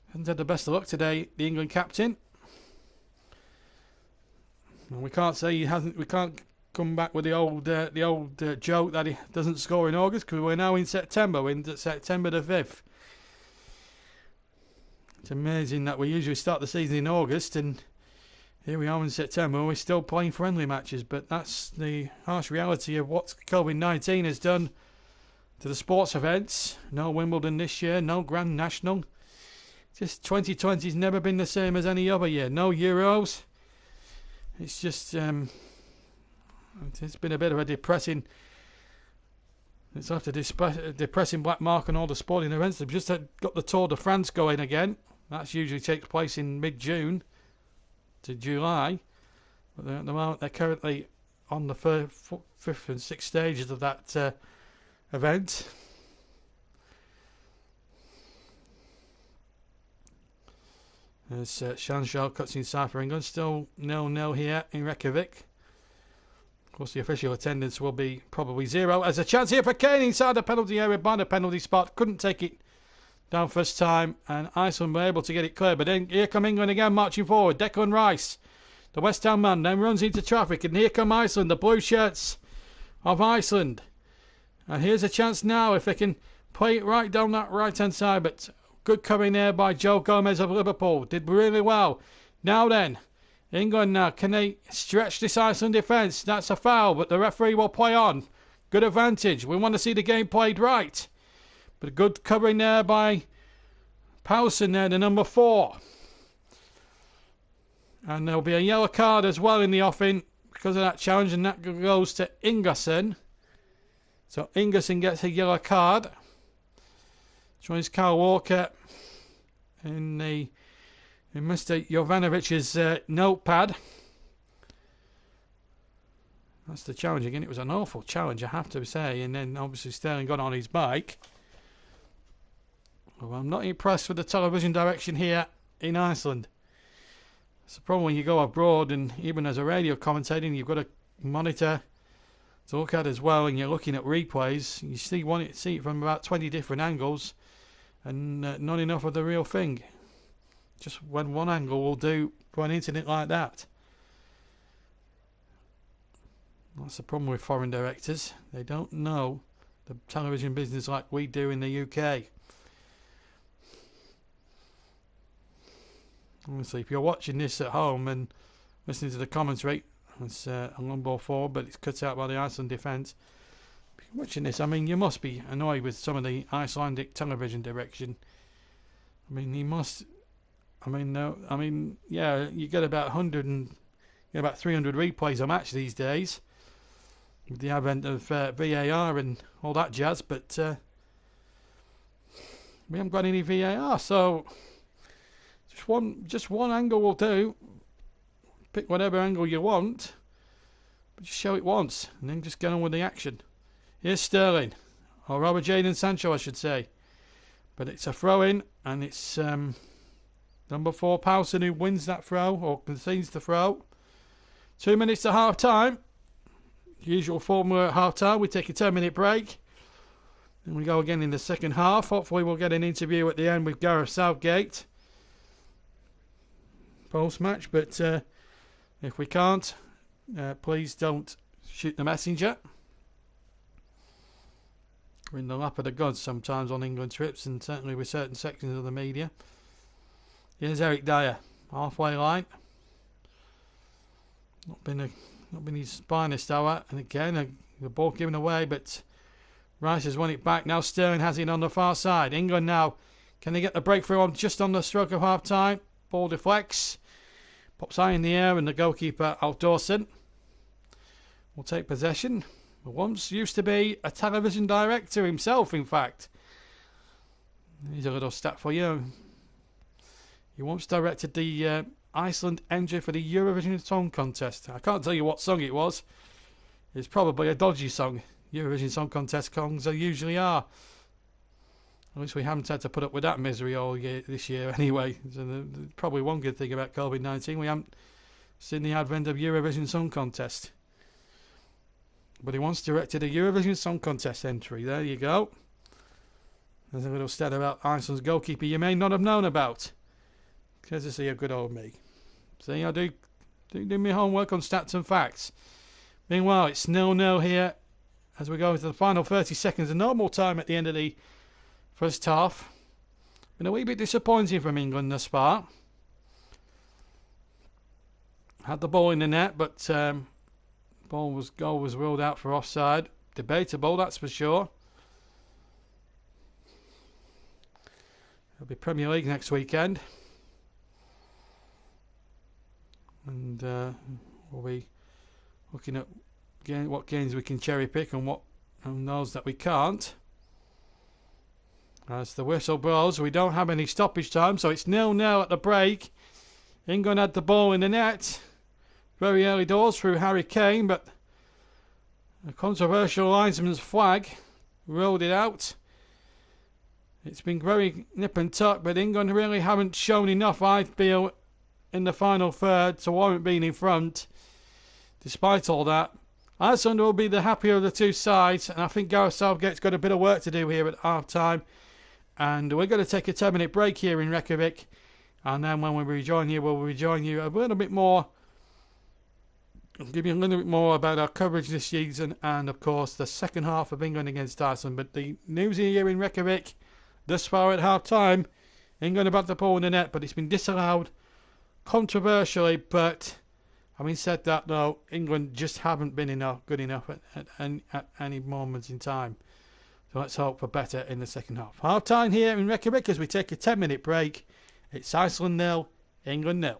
Hasn't had the best of luck today, the England captain. And we can't say he hasn't. We can't come back with the old joke that he doesn't score in August, because we're now in September. We're in September the 5th. It's amazing that we usually start the season in August, and here we are in September. We're still playing friendly matches, but that's the harsh reality of what COVID-19 has done to the sports events. No Wimbledon this year, no Grand National. Just 2020's never been the same as any other year. No Euros. It's just it's been a bit of a depressing. It's left a depressing black mark on all the sporting events. They've just got the Tour de France going again. That usually takes place in mid-June to July. But at the moment they're currently on the fifth and sixth stages of that event. As Sancho cuts inside for England. Still 0-0 here in Reykjavik. Of course, the official attendance will be probably 0. As a chance here for Kane inside the penalty area by the penalty spot. Couldn't take it down first time, and Iceland were able to get it clear. But then here come England again marching forward. Declan Rice, the West Ham man, then runs into traffic. And here come Iceland, the blue shirts of Iceland. And here's a chance now if they can play it right down that right-hand side. But good covering there by Joe Gomez of Liverpool. Did really well. Now then, England now. Can they stretch this Iceland defence? That's a foul, but the referee will play on. Good advantage. We want to see the game played right. But a good covering there by Powson there, the number 4. And there'll be a yellow card as well in the offing because of that challenge, and that goes to Ingerson. So Ingerson gets a yellow card. Joins Kyle Walker in Mr. Jovanovic's notepad. That's the challenge again. It was an awful challenge, I have to say. And then obviously Sterling got on his bike. Well, I'm not impressed with the television direction here in Iceland. It's a problem when you go abroad, and even as a radio commentator, you've got a monitor to look at as well, and you're looking at replays. You see it from about 20 different angles, and not enough of the real thing. Just when one angle will do for an incident like that. That's the problem with foreign directors. They don't know the television business like we do in the UK. Obviously, if you're watching this at home and listening to the commentary, it's a long ball forward, but it's cut out by the Iceland defence. If you're watching this, I mean, you must be annoyed with some of the Icelandic television direction. I mean, you must. I mean, yeah, you get about 300 replays a match these days with the advent of VAR and all that jazz. But we haven't got any VAR, so just one angle will do. Pick whatever angle you want, but just show it once and then just get on with the action. Here's Sterling, Or Robert Jadon Sancho, I should say. But it's a throw-in, and it's number 4, Powson, who wins that throw, or concedes the throw. 2 minutes to half-time. Usual formula at half-time. We take a 10-minute break. And we go again in the second half. Hopefully we'll get an interview at the end with Gareth Southgate. Post-match. But if we can't, please don't shoot the messenger. We're in the lap of the gods sometimes on England trips, and certainly with certain sections of the media. Here's Eric Dyer, halfway line. Not been his finest hour, and again the ball given away, but Rice has won it back. Now Sterling has it on the far side. England now, can they get the breakthrough on just on the stroke of half time? Ball deflects, pops high in the air, and the goalkeeper Alf Dawson will take possession. Once used to be a television director himself, in fact. Here's a little stat for you. He once directed the Iceland entry for the Eurovision Song Contest. I can't tell you what song it was. It's probably a dodgy song. Eurovision Song Contest songs usually are. At least we haven't had to put up with that misery all year this year anyway. So probably one good thing about COVID-19, we haven't seen the advent of Eurovision Song Contest. But he once directed a Eurovision Song Contest entry. There you go. There's a little stat about Iceland's goalkeeper you may not have known about. Courtesy of good old me. See, I do my homework on stats and facts. Meanwhile, it's 0-0 here as we go into the final 30 seconds of normal time at the end of the first half. Been a wee bit disappointing from England thus far. Had the ball in the net, but goal was ruled out for offside. Debatable, that's for sure. It'll be Premier League next weekend. And we'll be looking at what games we can cherry pick and those that we can't. As the whistle blows, we don't have any stoppage time, so it's 0-0 at the break. England had the ball in the net very early doors through Harry Kane, but a controversial linesman's flag ruled it out. It's been very nip and tuck, but England really haven't shown enough, I feel, in the final third to warrant being in front. Despite all that, Iceland will be the happier of the two sides, and I think Gareth Southgate's got a bit of work to do here at half time. And we're going to take a 10-minute break here in Reykjavik, and then when we rejoin you, we'll rejoin you a little bit more. I'll give you a little bit more about our coverage this season and, of course, the second half of England against Iceland. But the news here in Reykjavik, thus far at half-time, England have had the ball in the net, but it's been disallowed controversially. But having said that, though, England just haven't been good enough at any moment in time. So let's hope for better in the second half. Half-time here in Reykjavik as we take a 10-minute break. It's Iceland 0, England 0.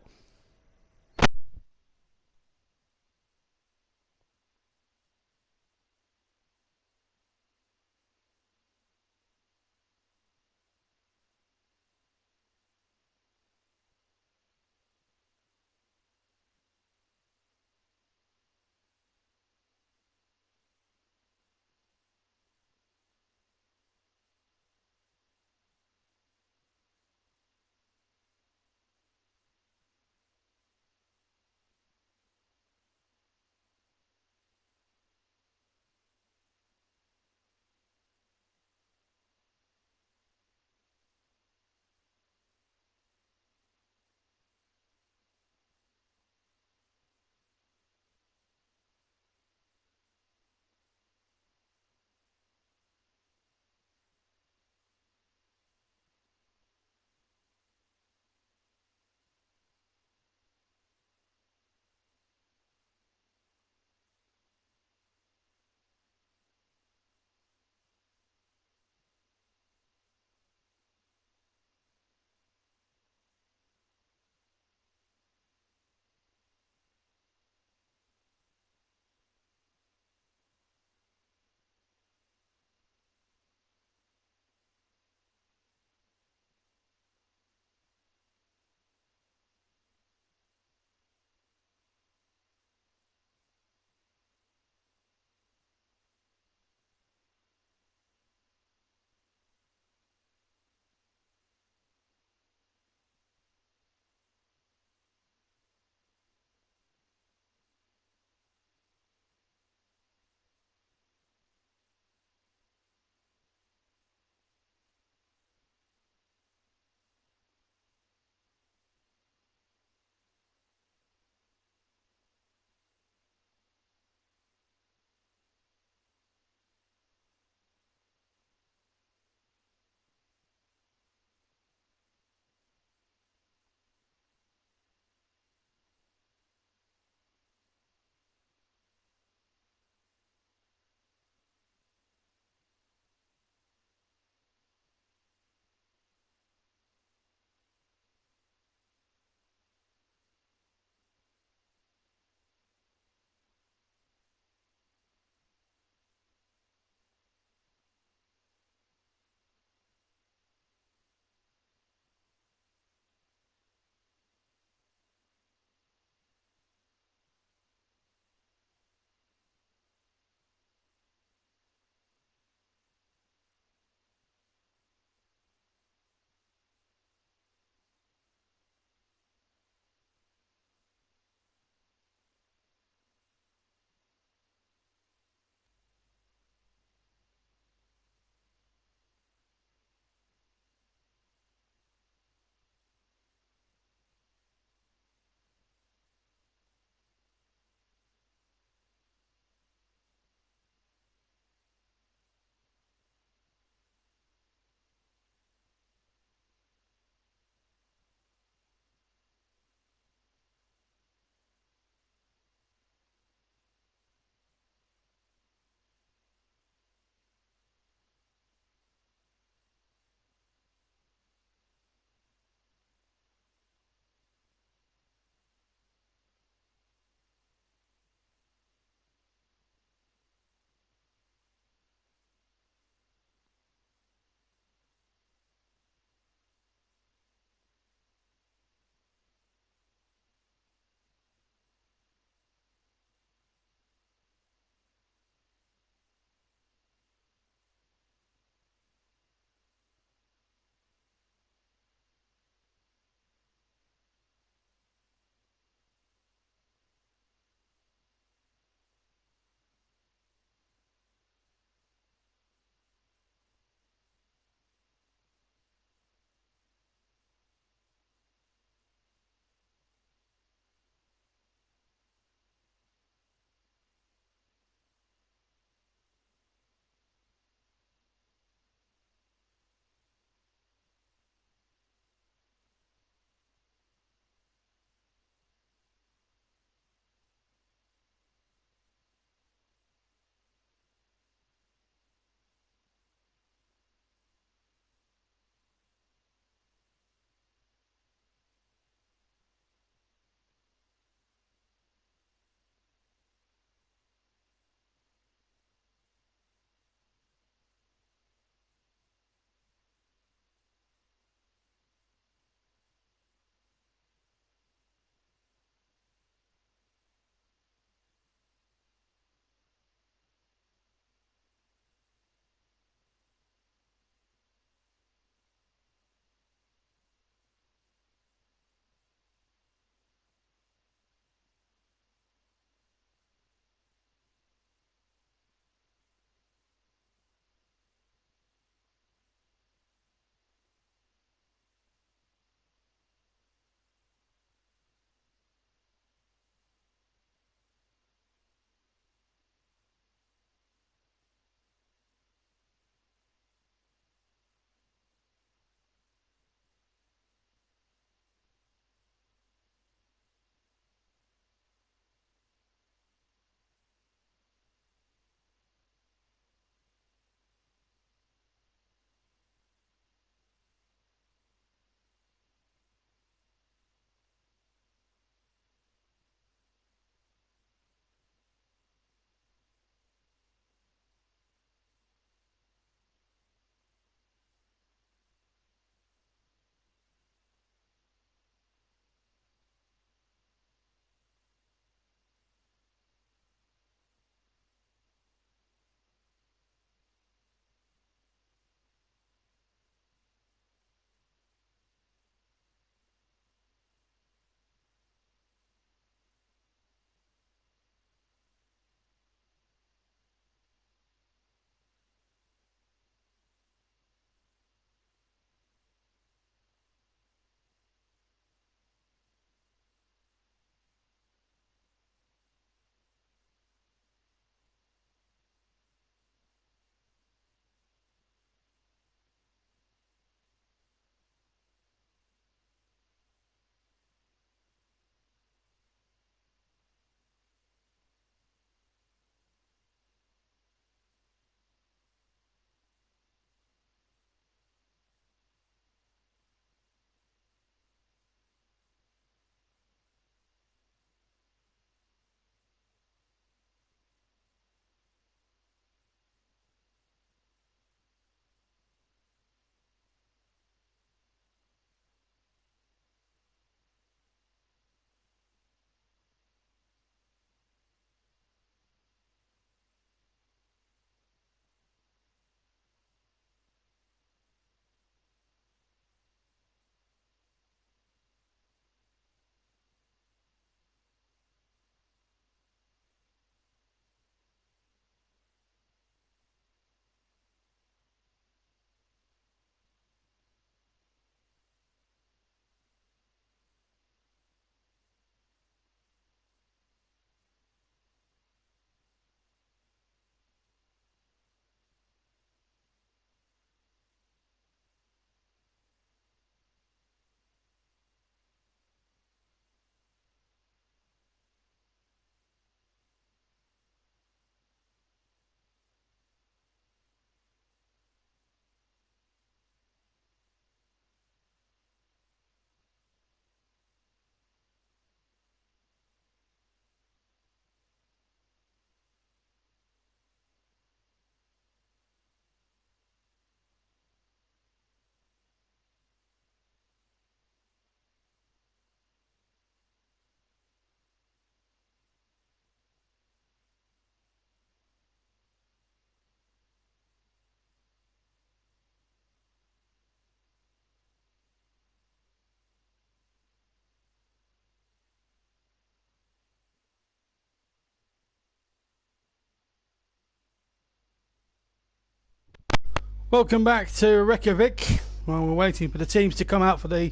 Welcome back to Reykjavik. Well, we're waiting for the teams to come out for the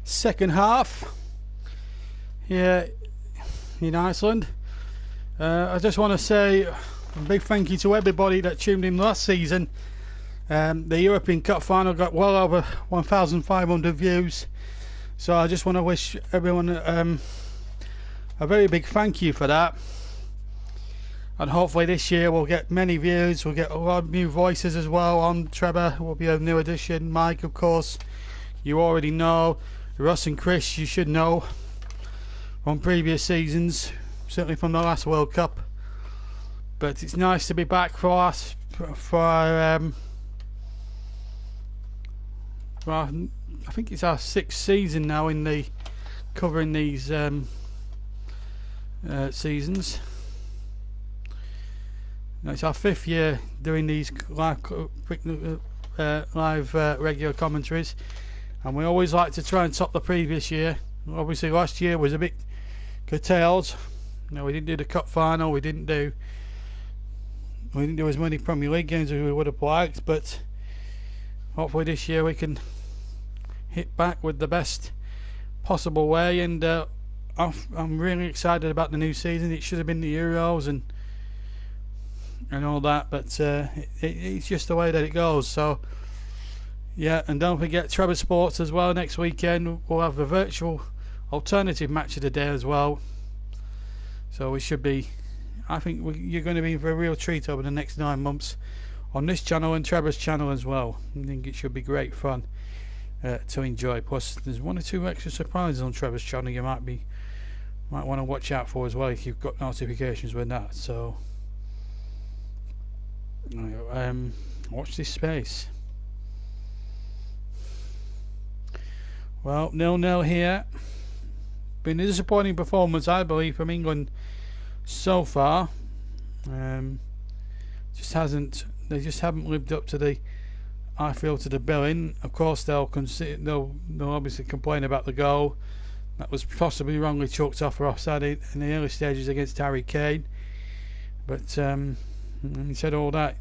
second half here in Iceland. I just want to say a big thank you to everybody that tuned in last season. The European Cup final got well over 1,500 views, so I just want to wish everyone a very big thank you for that. And hopefully this year we'll get many views, we'll get a lot of new voices as well on. Trevor will be a new addition, Mike of course you already know, Russ and Chris you should know from previous seasons, certainly from the last World Cup. But it's nice to be back for us, for our, I think it's our 6th season now in the covering these seasons. It's our 5th year doing these live regular commentaries, and we always like to try and top the previous year. Obviously last year was a bit curtailed. We didn't do the cup final, we didn't do as many Premier League games as we would have liked, but hopefully this year we can hit back with the best possible way. And I'm really excited about the new season. It should have been the Euros and all that, but it's just the way that it goes. So yeah, and don't forget Trevor Sports as well. Next weekend we'll have a virtual alternative match of the day as well, so we should be, I think you're going to be for a real treat over the next 9 months on this channel and Trevor's channel as well. I think it should be great fun to enjoy. Plus there's 1 or 2 extra surprises on Trevor's channel you might want to watch out for as well if you've got notifications with that. So watch this space. Well, 0-0 here. Been a disappointing performance, I believe, from England so far. They just haven't lived up to the, I feel, to the billing. Of course, they'll obviously complain about the goal that was possibly wrongly chalked off for offside in the early stages against Harry Kane. But having said all that,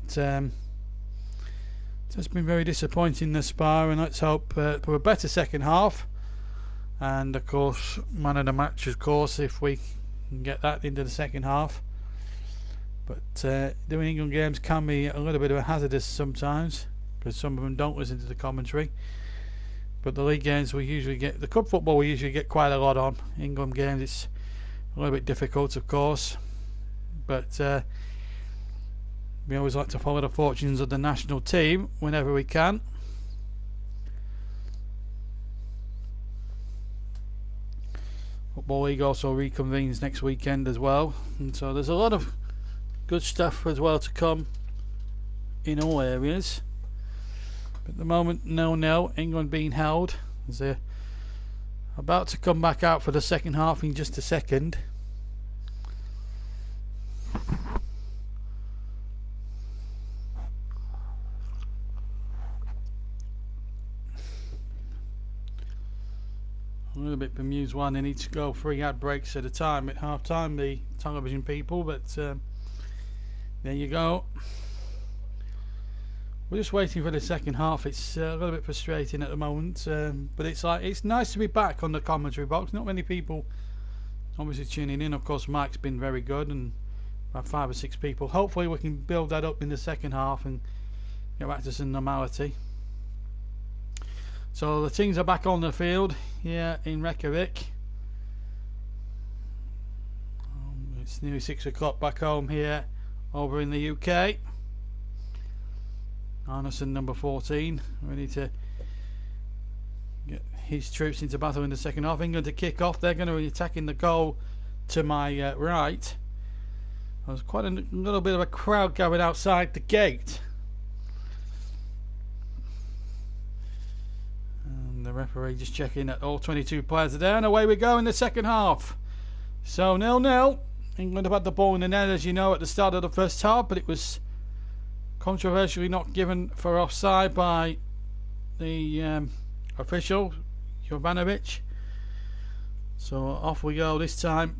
it's been very disappointing thus far, and let's hope for a better second half. And of course, man of the match, of course, if we can get that into the second half. But doing England games can be a little bit of a hazardous sometimes, because some of them don't listen to the commentary. But the league games we usually get, the club football we usually get quite a lot on. England games it's a little bit difficult, of course, but we always like to follow the fortunes of the national team whenever we can. Football League also reconvenes next weekend as well, and so there's a lot of good stuff as well to come in all areas. But at the moment, 0-0, England being held as they're about to come back out for the second half in just a second. A little bit bemused why they need to go 3 ad breaks at a time at half time, the television people, but there you go. We're just waiting for the second half. It's a little bit frustrating at the moment, but it's nice to be back on the commentary box. Not many people obviously tuning in. Of course, Mike's been very good, and about 5 or 6 people. Hopefully we can build that up in the second half and get back to some normality. So the teams are back on the field here in Reykjavik. It's nearly 6 o'clock back home here over in the UK. Arneson, number 14, ready to get his troops into battle in the second half. England to kick off. They're going to be attacking the goal to my right. There's quite a little bit of a crowd going outside the gate. The referee just checking that all 22 players are there, and away we go in the second half. So 0-0. England have had the ball in the net, as you know, at the start of the first half, but it was controversially not given for offside by the official, Jovanovic. So off we go this time.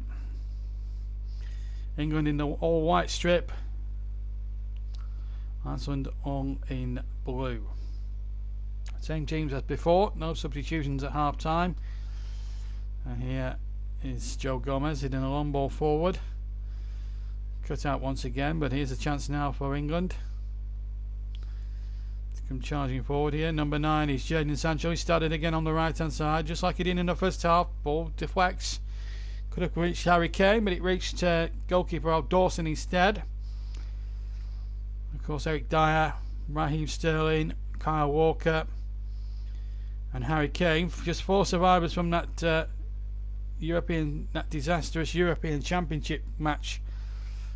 England in the all-white strip. Iceland all in blue. Same teams as before, no substitutions at half time. And here is Joe Gomez hitting a long ball forward. Cut out once again, but here's a chance now for England to come charging forward here. Number 9 is Jadon Sancho. He started again on the right hand side, just like he did in the first half. Ball deflects. Could have reached Harry Kane, but it reached goalkeeper Al Dawson instead. Of course, Eric Dyer, Raheem Sterling, Kyle Walker and Harry Kane, just 4 survivors from that disastrous European Championship match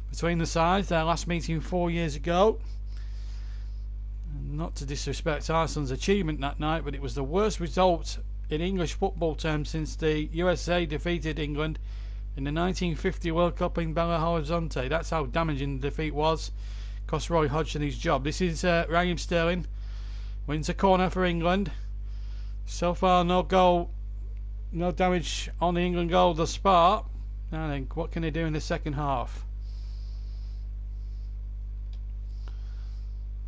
between the sides, their last meeting 4 years ago. Not to disrespect Iceland's achievement that night, but it was the worst result in English football terms since the USA defeated England in the 1950 World Cup in Belo Horizonte. That's how damaging the defeat was. Cost Roy Hodgson his job. This is Raheem Sterling. Wins a corner for England. So far, no goal, no damage on the England goal thus far. Now then, what can they do in the second half?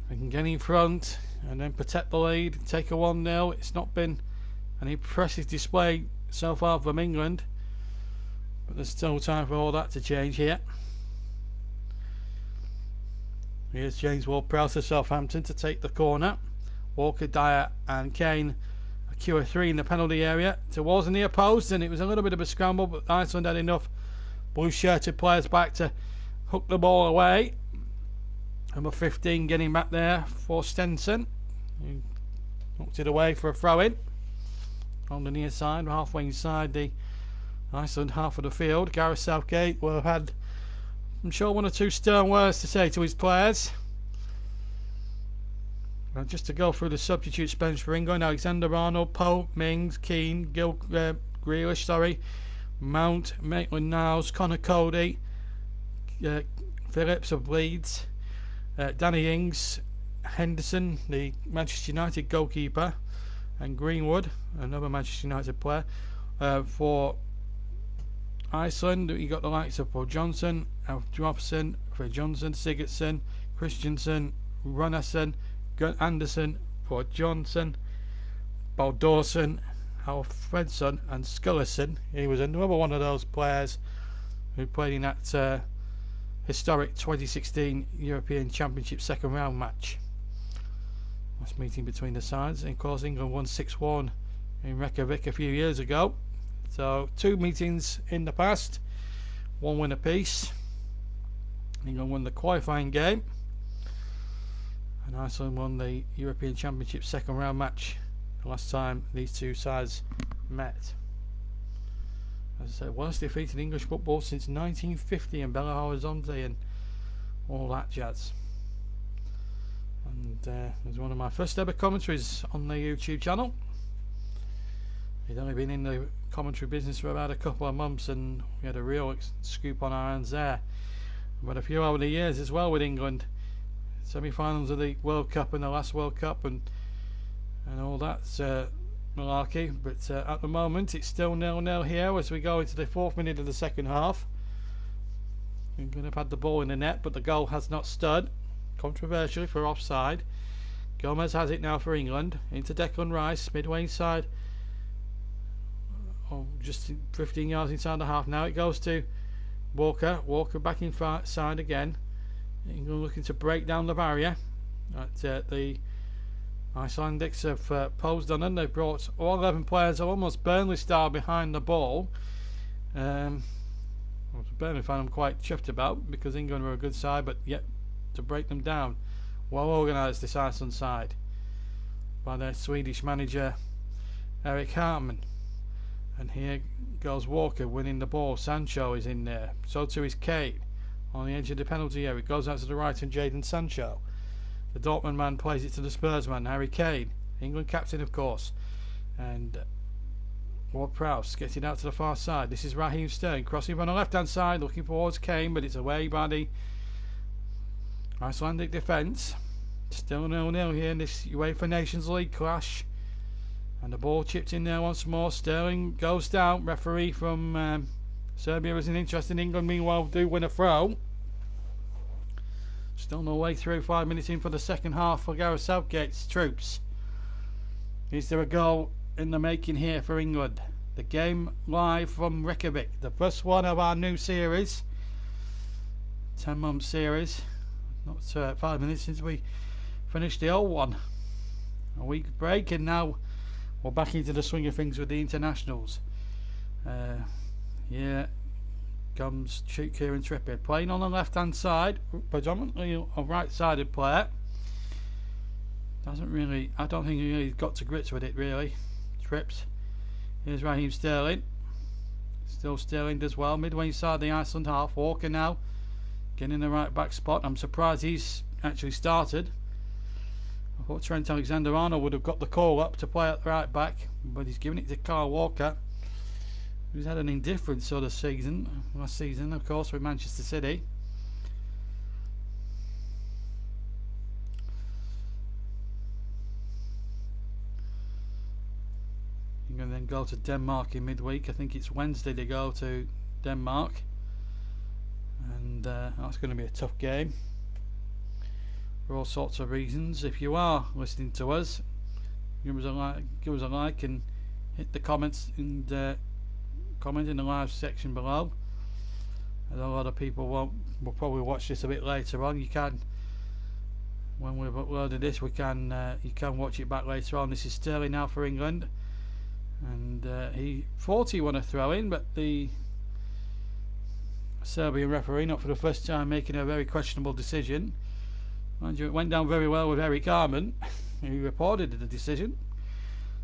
They can get in front and then protect the lead, take a 1-0. It's not been an impressive display so far from England, but there's still time for all that to change here. Here's James Ward-Prowse of Southampton to take the corner. Walker, Dyer and Kane a QA3 in the penalty area towards the near post, and it was a little bit of a scramble, but Iceland had enough blue shirted players back to hook the ball away. Number 15 getting back there for Stenson, who hooked it away for a throw-in on the near side, halfway inside the Iceland half of the field. Gareth Southgate will have had, I'm sure, 1 or 2 stern words to say to his players. Well, just to go through the substitutes bench for England: Alexander-Arnold, Pope, Mings, Keane, Grealish, Mount, Maitland-Niles, Connor Cody, Phillips of Leeds, Danny Ings, Henderson, the Manchester United goalkeeper, and Greenwood, another Manchester United player. For Iceland, you got the likes of Paul Johnson, Alf Dropson, Fred Johnson, Sigurdsson, Christensen, Runarsson, Gunn Anderson, for Johnson, Paul Dawson, Alfredson and Skullerson. He was another one of those players who played in that historic 2016 European Championship second round match. Last meeting between the sides, and of course England won 6-1 in Reykjavik a few years ago. So 2 meetings in the past, 1 win apiece. England won the qualifying game, and Iceland won the European Championship second round match the last time these 2 sides met. As I said, worst defeat in English football since 1950 in Belo Horizonte and all that jazz. And it was one of my first ever commentaries on the YouTube channel. He'd only been in the commentary business for about a couple of months, and we had a real scoop on our hands there. But a few over the years as well with England, semi-finals of the World Cup and the last World Cup and all that malarkey. But at the moment it's still 0-0 here as we go into the 4th minute of the second half. England have had the ball in the net, but the goal has not stood, controversially for offside. Gomez has it now for England, into Declan Rice, midway inside, just 15 yards inside the half. Now it goes to Walker back inside again. England looking to break down the barrier. The Icelandics have posed on them. They've brought all 11 players, almost Burnley style, behind the ball. Burnley fan I'm quite chuffed about, because England were a good side, but yet to break them down. Well organised, this Iceland side, by their Swedish manager Eric Hartmann. And here goes Walker winning the ball. Sancho is in there, so too is Kane on the edge of the penalty area. It goes out to the right and Jadon Sancho. The Dortmund man plays it to the Spurs man, Harry Kane, England captain of course. And Ward-Prowse gets it out to the far side. This is Raheem Sterling crossing on the left hand side, looking towards Kane, but it's away by the Icelandic defence. Still 0-0 here in this UEFA Nations League clash. And the ball chipped in there once more. Sterling goes down. Referee from Serbia isn't interested in England. Meanwhile, do win a throw. Still no way through. 5 minutes in for the second half for Gareth Southgate's troops. Is there a goal in the making here for England? The game live from Reykjavik, the first one of our new series, 10-month series. Not 5 minutes since we finished the old one. A week break, and now we're back into the swing of things with the internationals. Yeah, comes Kieran Trippier playing on the left-hand side, predominantly a right-sided player. Doesn't really, I don't think he really got to grips with it really. Trips. Here's Raheem Sterling. Still Sterling does well. Midway inside the Iceland half. Walker now getting in the right back spot. I'm surprised he's actually started. I thought Trent Alexander-Arnold would have got the call up to play at the right back, but he's giving it to Kyle Walker, who's had an indifferent sort of season last season, of course, with Manchester City. And then go to Denmark in midweek. I think it's Wednesday they go to Denmark, and that's going to be a tough game for all sorts of reasons. If you are listening to us, give us a like and hit the comments and comment in the live section below. I know a lot of people will probably watch this a bit later on. You can, when we've uploaded this, you can watch it back later on. This is Sterling now for England. And he thought he won a throw in, but the Serbian referee, not for the first time, making a very questionable decision. Mind you, it went down very well with Eric Arman, who reported the decision.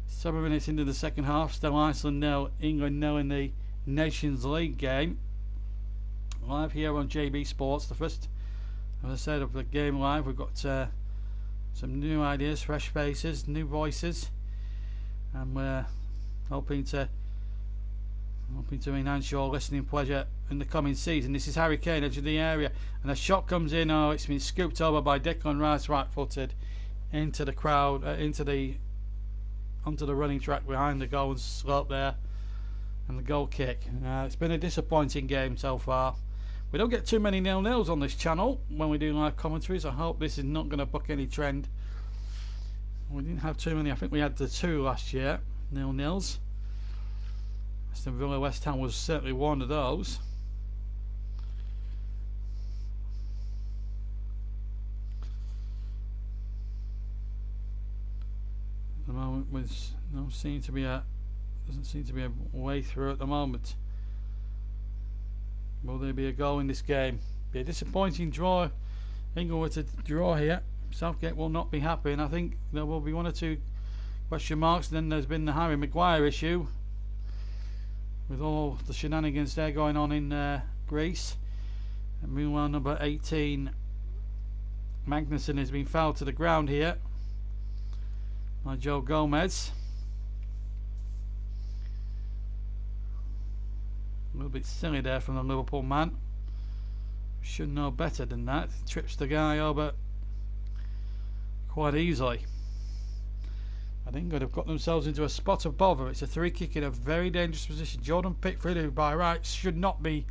7 minutes into the second half, still Iceland 0, England 0 in the Nations League game. Live here on JB Sports, the first, as I said, of the game live. We've got some new ideas, fresh faces, new voices, and we're hoping to enhance your listening pleasure in the coming season. This is Harry Kane, edge of the area, and a shot comes in. Oh, it's been scooped over by Declan Rice, right-footed, into the crowd, onto the running track behind the goal and slope there, and the goal kick. It's been a disappointing game so far. We don't get too many 0-0s on this channel when we do live commentaries. I hope this is not going to buck any trend. We didn't have too many. I think we had the 2 last year. 0-0s. Aston Villa West Ham was certainly one of those. At the moment, doesn't seem to be a way through at the moment. Will there be a goal in this game? Be a disappointing draw. England were to draw here. Southgate will not be happy, and I think there will be 1 or 2 question marks. Then there's been the Harry Maguire issue, with all the shenanigans there going on in Greece. And meanwhile, number 18 Magnussen has been fouled to the ground here by Joe Gomez. A little bit silly there from the Liverpool man. Should know better than that. Trips the guy over quite easily. I think they've got themselves into a spot of bother. It's a 3 kick in a very dangerous position. Jordan Pickford, who by rights should not be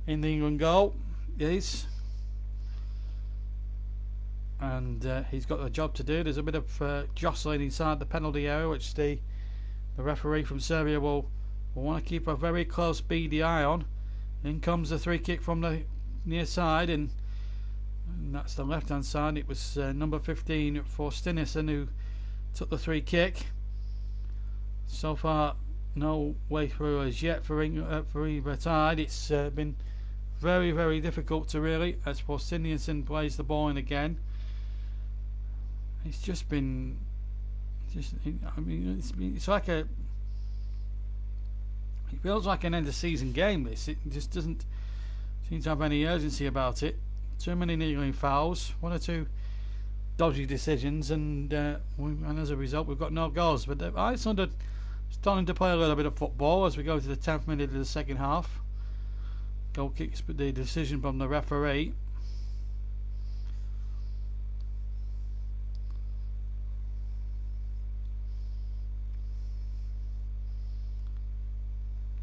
in the England goal, is. And he's got a job to do. There's a bit of jostling inside the penalty area, which the referee from Serbia will want to keep a very close beady eye on. In comes the 3 kick from the near side, and that's the left hand side. It was number 15 for Stinnison who took the 3 kick. So far, no way through as yet for either side. It's been very, very difficult to really, as Stinnison plays the ball in again. It's just been, I mean, it's like it feels like an end of season game. This, it just doesn't seem to have any urgency about it. Too many kneeling fouls, 1 or 2 dodgy decisions, and as a result we've got no goals. But Iceland are starting to play a little bit of football as we go to the 10th minute of the second half. Goal kicks, but the decision from the referee.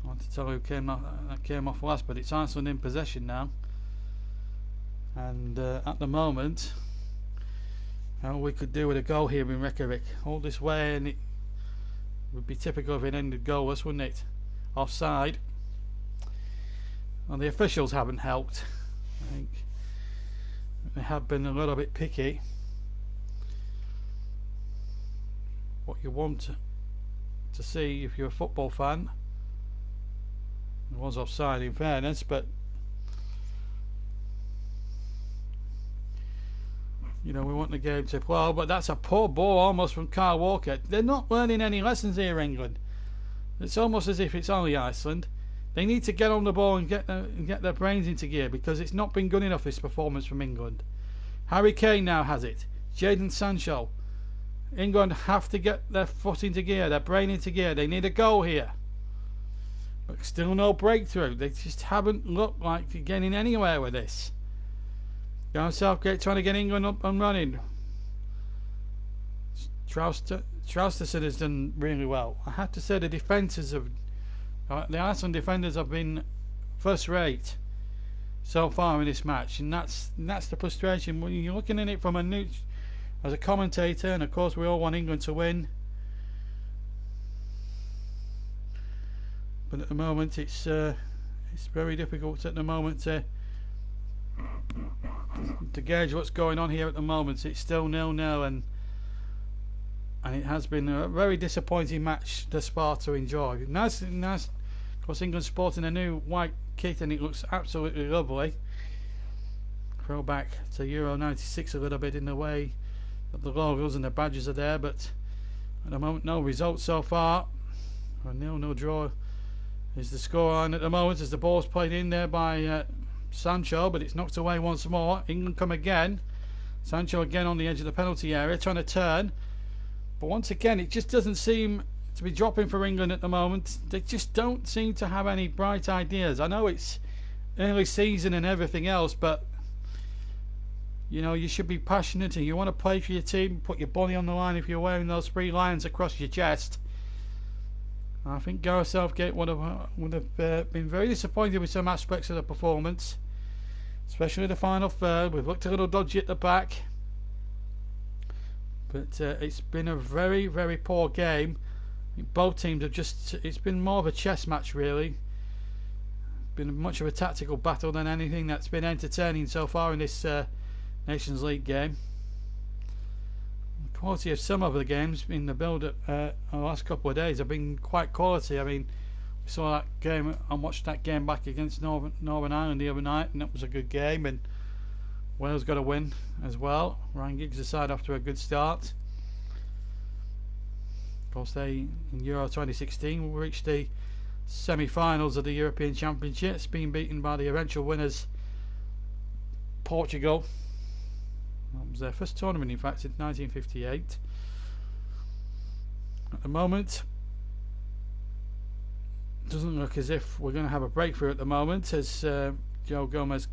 I want to tell who came off last, but it's Iceland in possession now. And at the moment, how we could do with a goal here in Reykjavik. All this way, and it would be typical of an ended goalless, wouldn't it? Offside. And the officials haven't helped. I think they have been a little bit picky. What you want to see if you're a football fan, it was offside in fairness, but you know, we want the game to well, but that's a poor ball almost from Kyle Walker. They're not learning any lessons here, England. It's almost as if it's only Iceland. They need to get on the ball and get their brains into gear, because it's not been good enough, this performance from England. Harry Kane now has it. Jadon Sancho. England have to get their foot into gear, their brain into gear. They need a goal here. But still no breakthrough. They just haven't looked like they're getting anywhere with this. Gareth Southgate trying to get England up and running. Traustason has done really well. I have to say the defenders of the Iceland defenders have been first rate so far in this match, and that's the frustration when you're looking at it from as a commentator, and of course we all want England to win. But at the moment it's very difficult at the moment to gauge what's going on here at the moment. It's still 0-0, and it has been a very disappointing match thus far to enjoy. Nice. Of course, England's sporting a new white kit, and it looks absolutely lovely. Throw back to Euro '96 a little bit in the way that the logos and the badges are there, but at the moment no results so far. A 0-0 draw is the scoreline at the moment, as the ball's played in there by Sancho, but it's knocked away once more. England come again. Sancho again on the edge of the penalty area, trying to turn, but once again it just doesn't seem to be dropping for England at the moment. They just don't seem to have any bright ideas. I know it's early season and everything else, but you know, you should be passionate and you want to play for your team, put your body on the line if you're wearing those 3 lions across your chest. I think Gareth Southgate would have been very disappointed with some aspects of the performance, especially the final third. We've looked a little dodgy at the back, but it's been a very, very poor game. Both teams have it's been more of a chess match really. Been much of a tactical battle than anything that's been entertaining so far in this Nations League game. The quality of some of the games in the build-up the last couple of days have been quite quality. I mean, we saw that game, I watched that game back against Northern Ireland the other night, and that was a good game, and Wales got a win as well. Ryan Giggs' side off to a good start. Of course, they in Euro 2016 reached the semi-finals of the European Championships, being beaten by the eventual winners Portugal. That was their first tournament, in fact, in 1958. At the moment, it doesn't look as if we're going to have a breakthrough at the moment, as Joe Gomez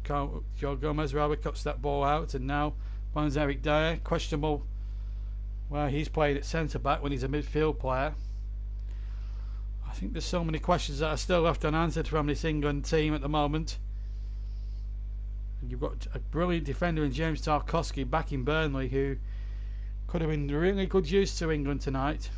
cuts that ball out, and now finds Eric Dyer, questionable. Well, he's played at centre back when he's a midfield player. I think there's so many questions that are still left unanswered from this England team at the moment. You've got a brilliant defender in James Tarkowski back in Burnley, who could have been really good use to England tonight.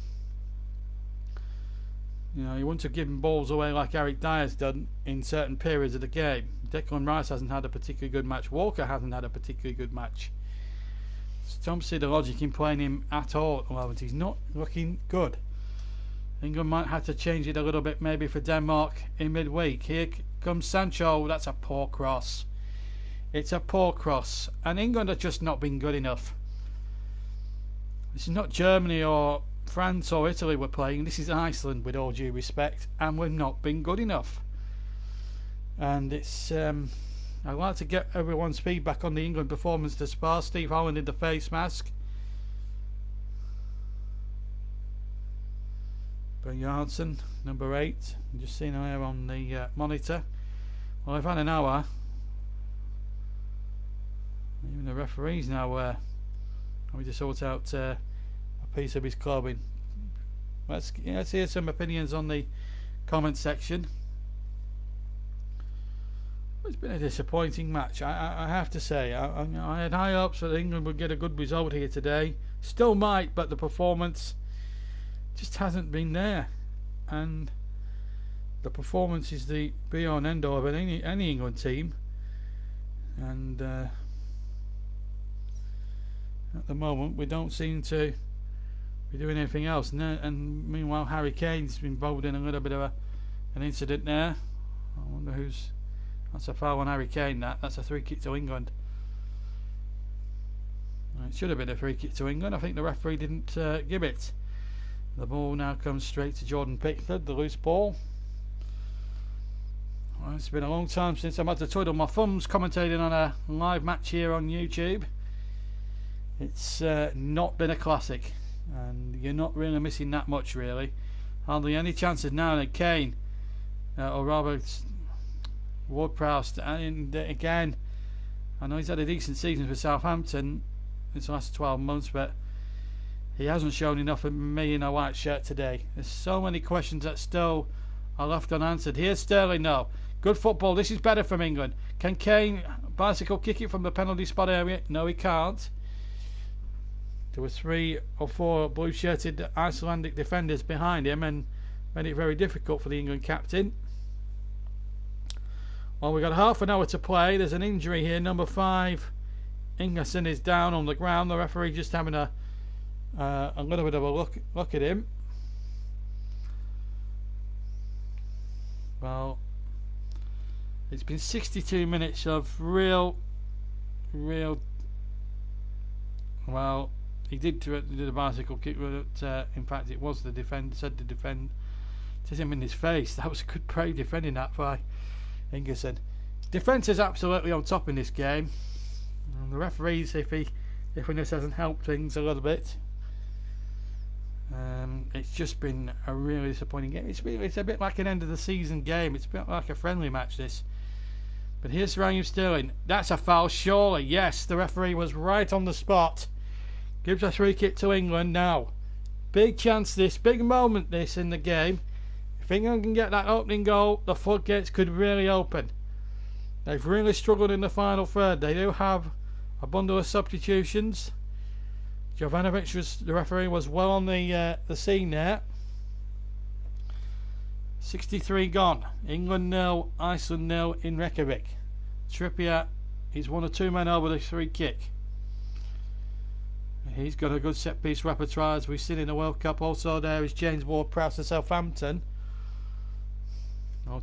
You know, you wouldn't have given balls away like Eric Dyer's done in certain periods of the game. Declan Rice hasn't had a particularly good match. Walker hasn't had a particularly good match. So don't see the logic in playing him at all at the moment. He's not looking good. England might have to change it a little bit maybe for Denmark in midweek. Here comes Sancho. That's a poor cross. It's a poor cross. And England have just not been good enough. This is not Germany or France or Italy we're playing. This is Iceland, with all due respect. And we've not been good enough. And it's... I'd like to get everyone's feedback on the England performance thus far. Steve Holland in the face mask. Ben Janssen, number 8. I'm just seeing her on the monitor. Well, I've had an hour. Even the referee's now having to sort out a piece of his clothing. Let's hear some opinions on the comment section. It's been a disappointing match, I have to say. I had high hopes that England would get a good result here today. Still might, but the performance just hasn't been there. And the performance is the be-all and end-all of any England team. And at the moment, we don't seem to be doing anything else. And meanwhile, Harry Kane's been involved in a little bit of an incident there. I wonder who's... That's a foul on Harry Kane. That's a free kick to England. It should have been a free kick to England. I think the referee didn't give it. The ball now comes straight to Jordan Pickford, the loose ball. Well, it's been a long time since I've had to twiddle my thumbs commentating on a live match here on YouTube. It's not been a classic, and you're not really missing that much, really. Hardly any chances now that Kane, or rather Ward-Prowse, and again, I know he's had a decent season for Southampton this last 12 months, but he hasn't shown enough for me in a white shirt today. There's so many questions that still are left unanswered. Here's Sterling now. Good football. This is better from England. Can Kane bicycle kick it from the penalty spot area? No, he can't. There were 3 or 4 blue-shirted Icelandic defenders behind him and made it very difficult for the England captain. Well, we've got half an hour to play. There's an injury here. Number 5, Ingerson, is down on the ground. The referee just having a little bit of a look at him. Well, it's been 62 minutes of real. Well, he did do the bicycle kick, but in fact, it was the defender said to defend. It hit him in his face. That was a good play defending that by Ingerson. Defence is absolutely on top in this game. And the referees, if this hasn't helped things a little bit, it's just been a really disappointing game. It's a bit like an end of the season game. It's a bit like a friendly match, this. But here's Raheem Sterling. That's a foul, surely. Yes, the referee was right on the spot. Gives a free kick to England now. Big chance this, big moment this in the game. If England can get that opening goal, the floodgates could really open. They've really struggled in the final third. They do have a bundle of substitutions. Jovanovic, the referee, was well on the scene there. 63 gone. England 0, Iceland 0 in Reykjavik. Trippier, he's 1 or 2 men over the free kick. He's got a good set piece repertoire as we've seen in the World Cup. Also there is James Ward-Prowse of Southampton.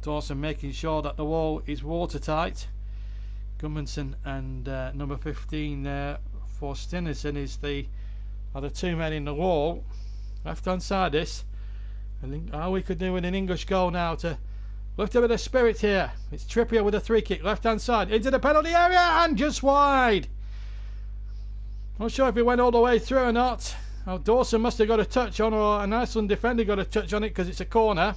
Dawson making sure that the wall is watertight. Gudmundsson and number 15 there for Stinnesen are the 2 men in the wall. Left hand side this. I think all we could do with an English goal now to lift a bit of spirit here. It's Trippier with a 3 kick, left hand side into the penalty area and just wide. Not sure if he went all the way through or not. Oh, Dawson must have got a touch on, or an Iceland defender got a touch on it because it's a corner.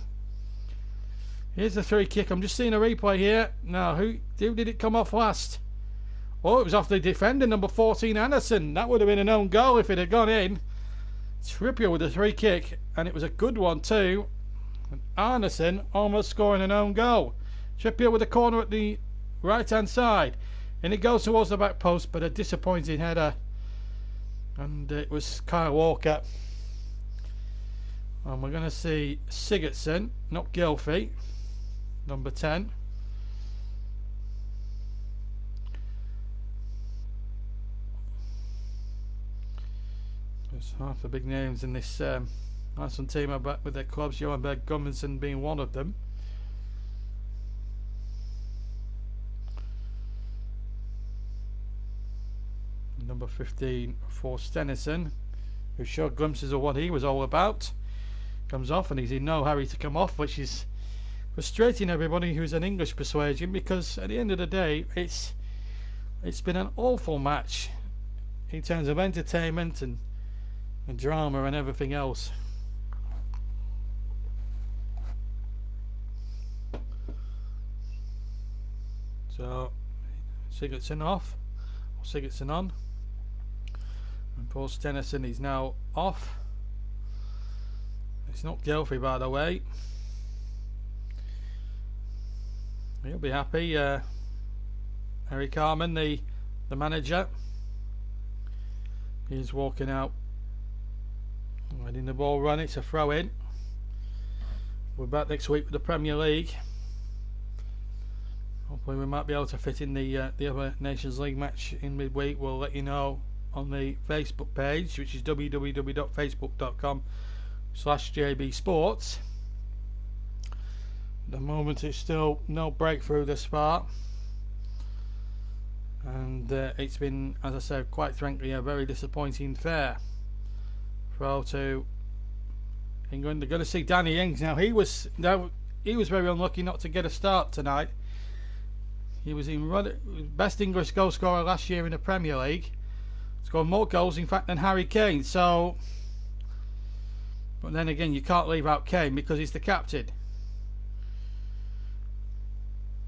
Here's the 3 kick. I'm just seeing a replay here. Now, who did it come off last? Oh, it was off the defender, number 14, Anderson. That would have been an own goal if it had gone in. Trippier with a 3 kick, and it was a good one too. And Anderson almost scoring an own goal. Trippier with a corner at the right hand side, and it goes towards the back post, but a disappointing header. And it was Kyle Walker. And we're going to see Sigurdsson, not Gylfi, number 10. There's half the big names in this Iceland team are back with their clubs, Johan Berg Gudmundsson being one of them. Number 15 for Stinnesen, who showed glimpses of what he was all about. Comes off, and he's in no hurry to come off, which is frustrating everybody who's an English persuasion, because at the end of the day, it's been an awful match in terms of entertainment and drama and everything else. So Sigurdsson off, or Sigurdsson on. And Paul Stinnesen is now off. It's not Gylfi, by the way. He'll be happy. Eric Harman, the manager, he's walking out, letting the ball run. It's a throw in. We're back next week with the Premier League. Hopefully we might be able to fit in the other Nations League match in midweek. We'll let you know on the Facebook page, which is www.facebook.com/JBSports. At the moment it's still no breakthrough thus far, and it's been, as I said, quite frankly a very disappointing affair. Throw to England. They're going to see Danny Ings now. He was very unlucky not to get a start tonight. He was in best English goal scorer last year in the Premier League. Scored more goals, in fact, than Harry Kane. So, but then again, you can't leave out Kane because he's the captain.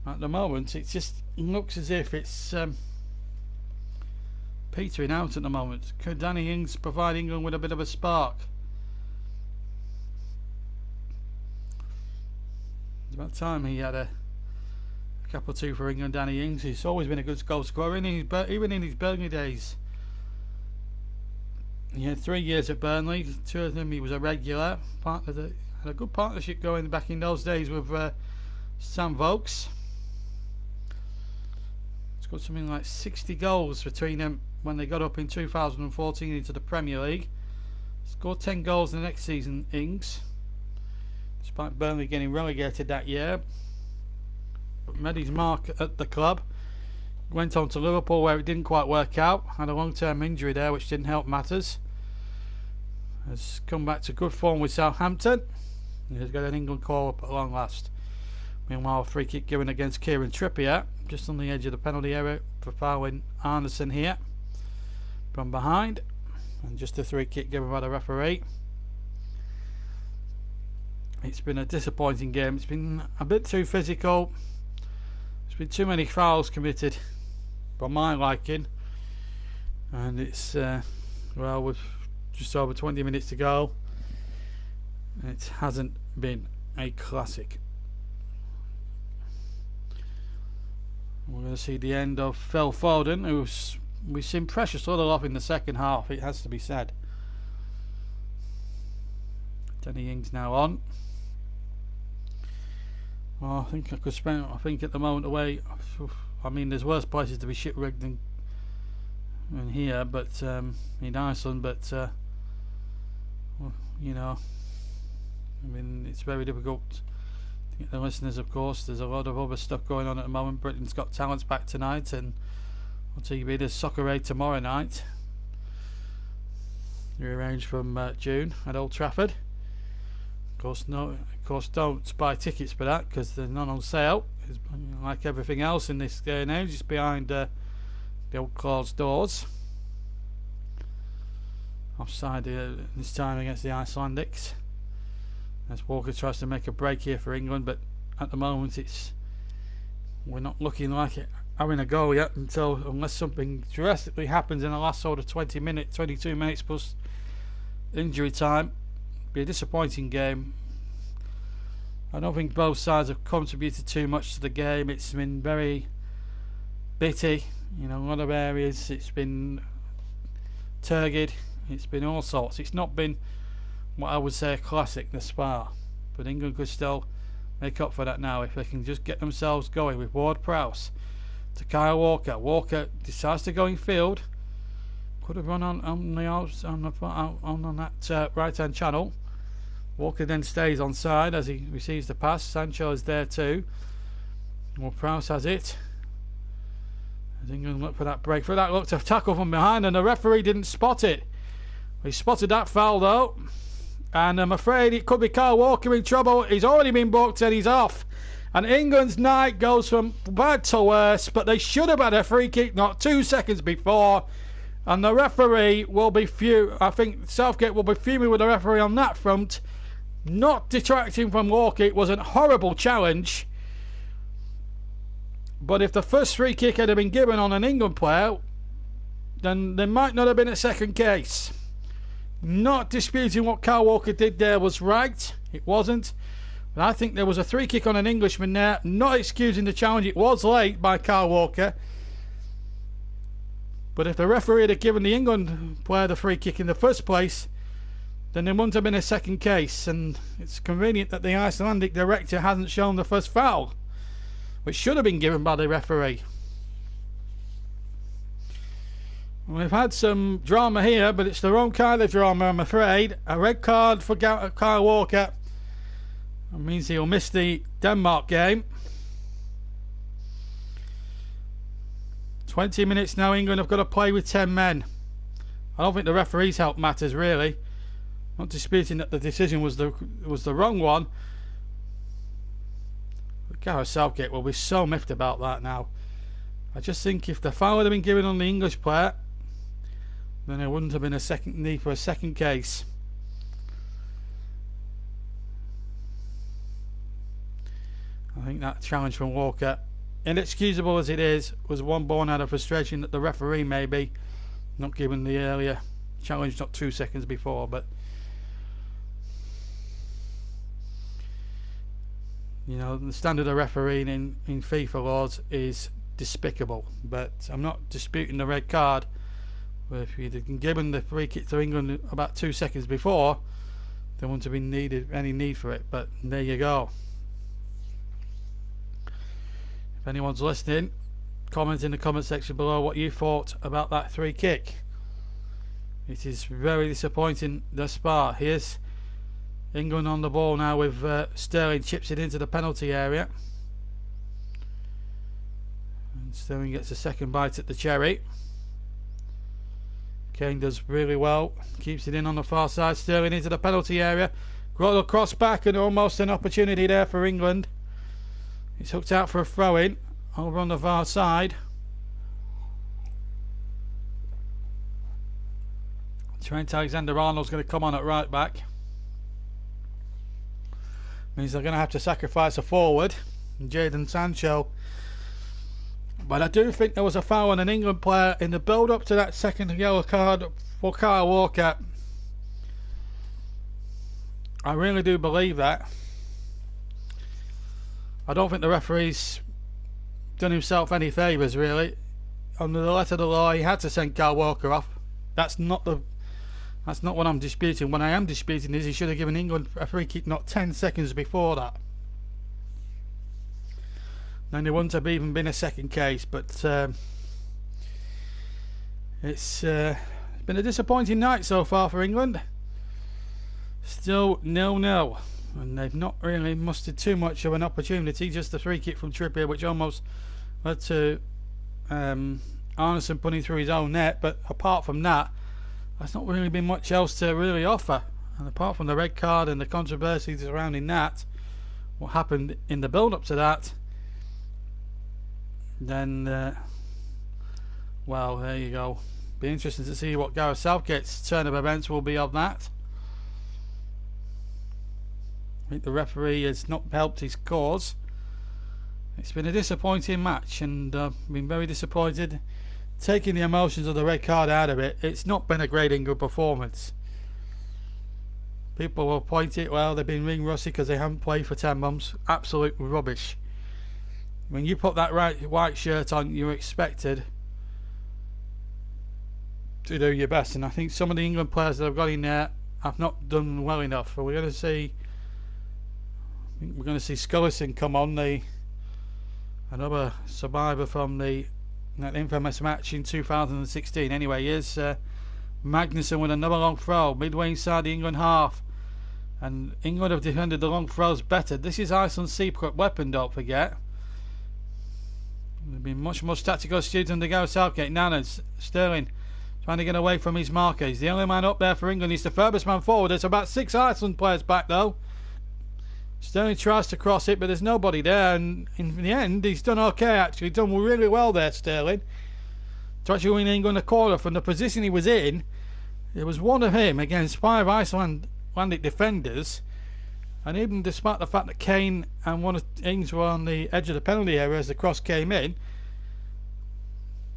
At the moment, it just looks as if it's petering out at the moment. Could Danny Ings provide England with a bit of a spark? It's about time he had a couple or two for England. Danny Ings, he's always been a good goal scorer, even in his Burnley days. He had 3 years at Burnley. 2 of them he was a regular. Had a good partnership going back in those days with Sam Vokes. It's got something like 60 goals between them when they got up in 2014 into the Premier League. Scored 10 goals the next season, Ings, despite Burnley getting relegated that year. But made his mark at the club. Went on to Liverpool, where it didn't quite work out. Had a long-term injury there, which didn't help matters. Has come back to good form with Southampton. He's got an England call up at long last. Meanwhile, a free kick given against Kieran Trippier, just on the edge of the penalty area for fouling Arneson here from behind, and just a free kick given by the referee. It's been a disappointing game. It's been a bit too physical. There's been too many fouls committed for my liking, and it's well, with just over 20 minutes to go, it hasn't been a classic. We're going to see the end of Phil Foden, who's we've seen precious little off in the second half, it has to be said. Danny Ings now on. Well, I think I could spend. I think at the moment away, I mean, there's worse places to be shipwrecked than here, but in Iceland. But well, you know, I mean, it's very difficult to get the listeners. Of course, there's a lot of other stuff going on at the moment. Britain's Got Talent's back tonight, and on TV there's Soccer Aid tomorrow night. Rearranged from June at Old Trafford. Of course, don't buy tickets for that because there's none on sale. It's, like everything else in this day and age, it's behind the old closed doors. Offside this time against the Icelandics, as Walker tries to make a break here for England, but at the moment we're not looking like it having a go yet, unless something drastically happens in the last sort of 22 minutes plus injury time. Be a disappointing game. I don't think both sides have contributed too much to the game. It's been very bitty, you know, a lot of areas. It's been turgid. It's been all sorts. It's not been what I would say a classic thus far, but England could still make up for that now if they can just get themselves going with Ward-Prowse to Kyle Walker. Walker decides to go in field. Could have run on that right hand channel. Walker then stays on side as he receives the pass. Sancho is there too. Well, Prowse has it. As England look for that breakthrough. That looked a tackle from behind, and the referee didn't spot it. He spotted that foul though, and I'm afraid it could be Kyle Walker in trouble. He's already been booked and he's off. And England's night goes from bad to worse, but they should have had a free kick not 2 seconds before. And the referee will be I think Southgate will be fuming with the referee on that front. Not detracting from Walker, it was a horrible challenge. But if the first free kick had been given on an England player, then there might not have been a second case. Not disputing what Kyle Walker did there was right. It wasn't. But I think there was a free kick on an Englishman there. Not excusing the challenge. It was late by Kyle Walker. But if the referee had given the England player the free kick in the first place, then there wouldn't have been a second case. And it's convenient that the Icelandic director hasn't shown the first foul, which should have been given by the referee. We've had some drama here, but it's the wrong kind of drama, I'm afraid. A red card for Kyle Walker. That means he'll miss the Denmark game. 20 minutes now, England have got to play with 10 men. I don't think the referee's help matters, really. Not disputing that the decision was the wrong one. But Gareth Southgate will be so miffed about that now. I just think if the foul had been given on the English player, then there wouldn't have been a second need for a second case. I think that challenge from Walker, inexcusable as it is, was one born out of frustration that the referee maybe not given the earlier challenge, not 2 seconds before. But you know, the standard of refereeing in FIFA laws is despicable. But I'm not disputing the red card. But if you'd have given the free kick to England about 2 seconds before, there wouldn't have been any need for it. But there you go. If anyone's listening, comment in the comment section below what you thought about that free kick. It is very disappointing thus far. Here's England on the ball now with Sterling, chips it into the penalty area. And Sterling gets a second bite at the cherry. Kane does really well, keeps it in on the far side. Sterling into the penalty area. Grohl cross back and almost an opportunity there for England. It's hooked out for a throw-in over on the far side. Trent Alexander-Arnold's going to come on at right back. Means they're going to have to sacrifice a forward, Jadon Sancho. But I do think there was a foul on an England player in the build-up to that second yellow card for Kyle Walker. I really do believe that. I don't think the referee's done himself any favours, really. Under the letter of the law, he had to send Kyle Walker off. That's not what I'm disputing. What I am disputing is he should have given England a free kick not 10 seconds before that. Then there wouldn't have even been a second case. But it's been a disappointing night so far for England. Still 0-0. And they've not really mustered too much of an opportunity. Just the free kick from Trippier, which almost led to Arneson putting through his own net. But apart from that, there's not really been much else to really offer. And apart from the red card and the controversy surrounding that, what happened in the build-up to that, then, well, there you go. Be interesting to see what Gareth Southgate's turn of events will be of that. I think the referee has not helped his cause. It's been a disappointing match, and I've been very disappointed. Taking the emotions of the red card out of it, it's not been a great England performance. People will point it, well, they've been ring rusty because they haven't played for 10 months. Absolute rubbish. When you put that white shirt on, you're expected to do your best, and I think some of the England players that have got in there have not done well enough. We're going to see. We're going to see Scullison come on, another survivor from that infamous match in 2016. Anyway, here's Magnussen with another long throw midway inside the England half, and England have defended the long throws better. This is Iceland's secret weapon, don't forget. They've been much more tactical astute under Gareth Southgate. Now then, Sterling trying to get away from his marker. He's the only man up there for England. He's the furthest man forward. There's about 6 Iceland players back though. Sterling tries to cross it, but there's nobody there, and in the end he's done okay actually. Done really well there, Sterling, to actually win England a corner from the position he was in. It was one of him against 5 Icelandic defenders, and even despite the fact that Kane and one of Ings were on the edge of the penalty area as the cross came in,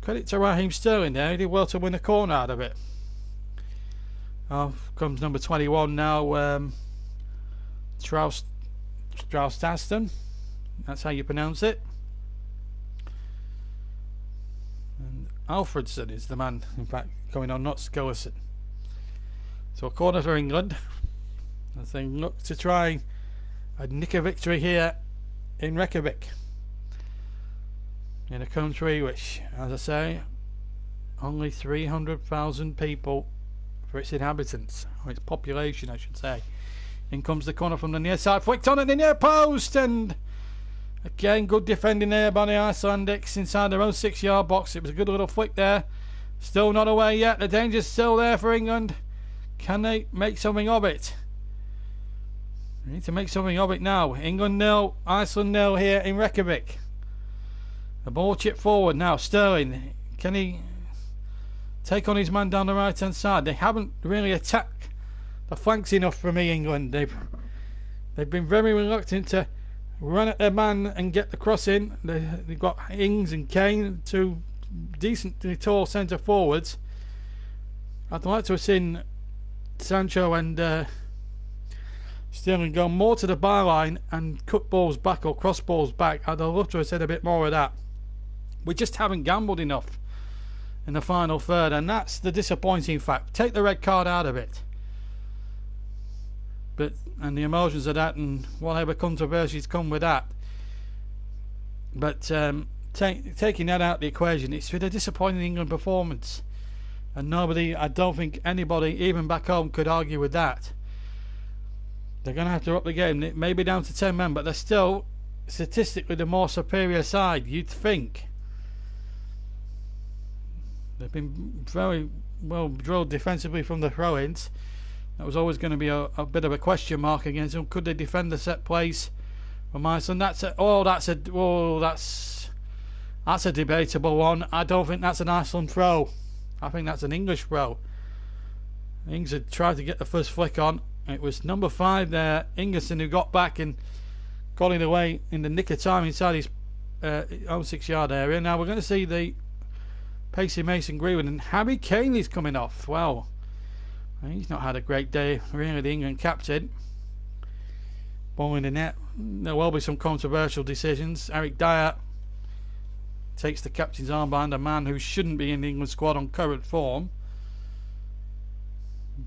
credit to Raheem Sterling there. He did well to win a corner out of it. Comes number 21 now, Strauss-Taston, that's how you pronounce it. And Alfredson is the man, in fact, going on, not Skellison. So a corner for England as they look to try and nick a victory here in Reykjavik, in a country which, as I say, only 300,000 people for its inhabitants, or its population I should say. In comes the corner from the near side, flicked on at the near post, and again good defending there by the Icelandics inside their own 6-yard box. It was a good little flick there. Still not away yet, the danger's still there for England. Can they make something of it? They need to make something of it now. England 0, Iceland 0 here in Reykjavik. The ball chipped forward now. Sterling, can he take on his man down the right hand side? They haven't really attacked the flanks enough for me, England. They've been very reluctant to run at their man and get the cross in. They've got Ings and Kane, two decently tall centre forwards. I'd like to have seen Sancho and Sterling go more to the byline and cut balls back or cross balls back. I'd love to have said a bit more of that. We just haven't gambled enough in the final third, and that's the disappointing fact. Take the red card out of it, and the emotions of that and whatever controversies come with that, but taking that out of the equation, it's been a disappointing England performance, and I don't think anybody even back home could argue with that. They're going to have to up the game. It may be down to 10 men, but they're still statistically the more superior side, you'd think. They've been very well drilled defensively from the throw-ins. That was always going to be a bit of a question mark against them. Could they defend the set plays from Iceland? That's a debatable one. I don't think that's an Iceland throw. I think that's an English throw. Ings had tried to get the first flick on. It was number 5 there, Ingerson, who got back and got it away in the nick of time inside his own 6-yard area. Now we're going to see the pacey Mason Greenwood, and Harry Kane is coming off. Well, he's not had a great day, really, the England captain. Ball in the net. There will be some controversial decisions. Eric Dyer takes the captain's armband, a man who shouldn't be in the England squad on current form,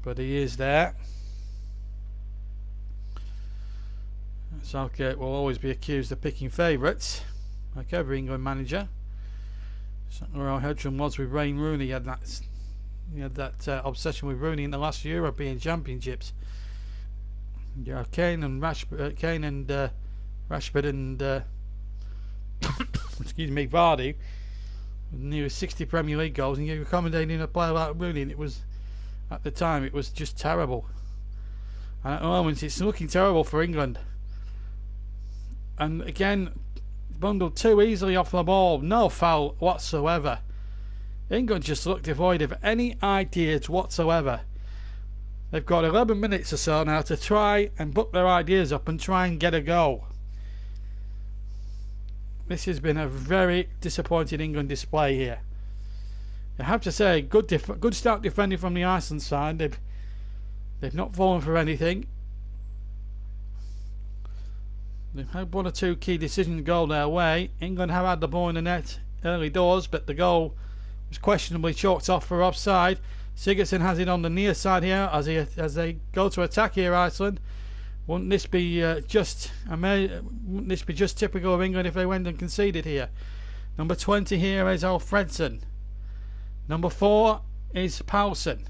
but he is there. Southgate will always be accused of picking favourites, like every England manager. Where our Hedrum was with Wayne Rooney. He had that obsession with Rooney in the last European Championships. Yeah, Kane and Rashford and excuse me, Vardy, nearly 60 Premier League goals, and you're accommodating a player like Rooney, and it was, at the time, it was just terrible. And at the moment, it's looking terrible for England. And again, bundled too easily off the ball, no foul whatsoever. England just look devoid of any ideas whatsoever. They've got 11 minutes or so now to try and book their ideas up and try and get a goal. This has been a very disappointing England display here. I have to say, good start defending from the Iceland side. They've not fallen for anything. They've had one or two key decisions go their way. England have had the ball in the net early doors, but the goal was questionably chalked off for offside. Sigurdsson has it on the near side here as they go to attack here, Iceland. Wouldn't this be just typical of England if they went and conceded here? Number 20 here is Alfredson. Number 4 is Paulson.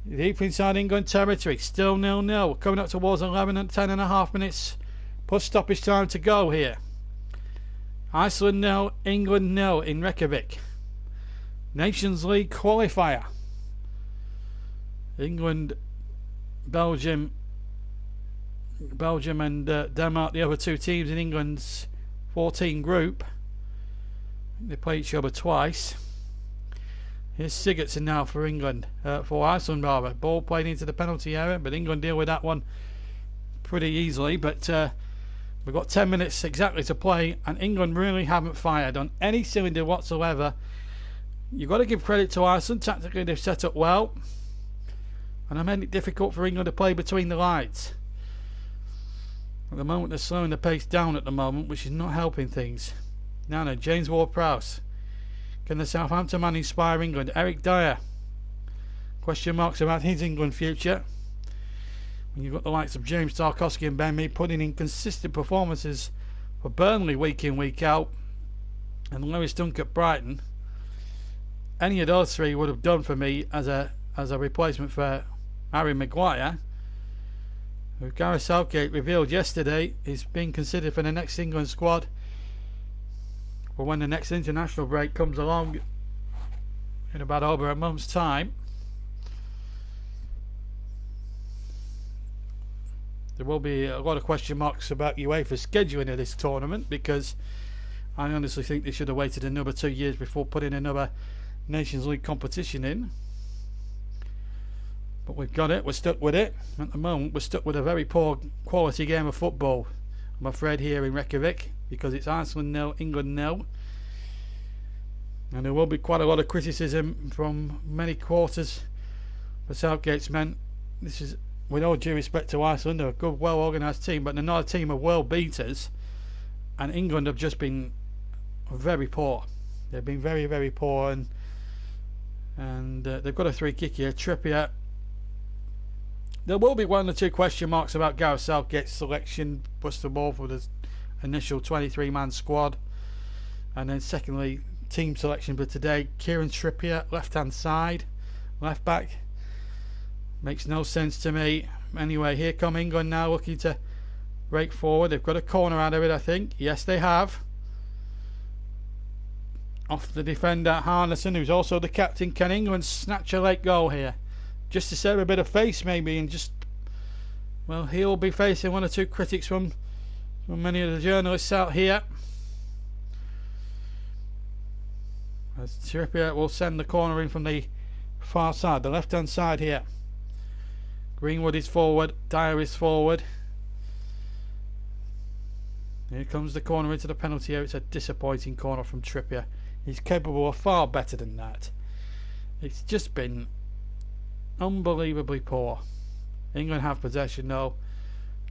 Deep inside England territory, still 0-0. Coming up towards 11 and 10.5 minutes. Plus stoppage time to go here. Iceland 0, England 0 in Reykjavik. Nations League qualifier. England, Belgium and Denmark, the other two teams in England's 14 group. They play each other twice. Here's Sigurdsson now for England, for Iceland rather. Ball played into the penalty area, but England deal with that one pretty easily. But we've got 10 minutes exactly to play, and England really haven't fired on any cylinder whatsoever. You've got to give credit to Iceland. Tactically, they've set up well, and I made it difficult for England to play between the lines. At the moment, they're slowing the pace down at the moment, which is not helping things. Now, James Ward-Prowse Can the Southampton man inspire England? Eric Dyer. Question marks about his England future. When you've got the likes of James Tarkowski and Ben Mee putting in consistent performances for Burnley week in, week out, and Lewis Dunk at Brighton, any of those three would have done for me as a replacement for Harry Maguire, who Gareth Southgate revealed yesterday is being considered for the next England squad for when the next international break comes along in about over a month's time. There will be a lot of question marks about UEFA scheduling of this tournament, because I honestly think they should have waited another 2 years before putting another Nations League competition in. But we've got it, we're stuck with it. At the moment we're stuck with a very poor quality game of football, I'm afraid, here in Reykjavik, because it's Iceland 0, England 0. And there will be quite a lot of criticism from many quarters for Southgate's men. This is, with all due respect to Iceland, they're a good, well organised team, but they're not a team of world beaters. And England have just been very poor. They've been very, very poor, and they've got a free kick here. Trippier. There will be one or two question marks about Gareth Southgate's selection, first of all, for the initial 23-man squad, and then secondly, team selection for today. Kieran Trippier, left-hand side, left back. Makes no sense to me. Anyway, here come England now, looking to break forward. They've got a corner out of it, I think. Yes, they have. Off the defender, Harnison, who's also the captain. Can England snatch a late goal here? Just to save a bit of face, maybe, and just... well, he'll be facing one or two critics from many of the journalists out here. As Trippier will send the corner in from the far side, the left-hand side here. Greenwood is forward, Dyer is forward. Here comes the corner into the penalty area. It's a disappointing corner from Trippier. He's capable of far better than that. It's just been unbelievably poor. England have possession though.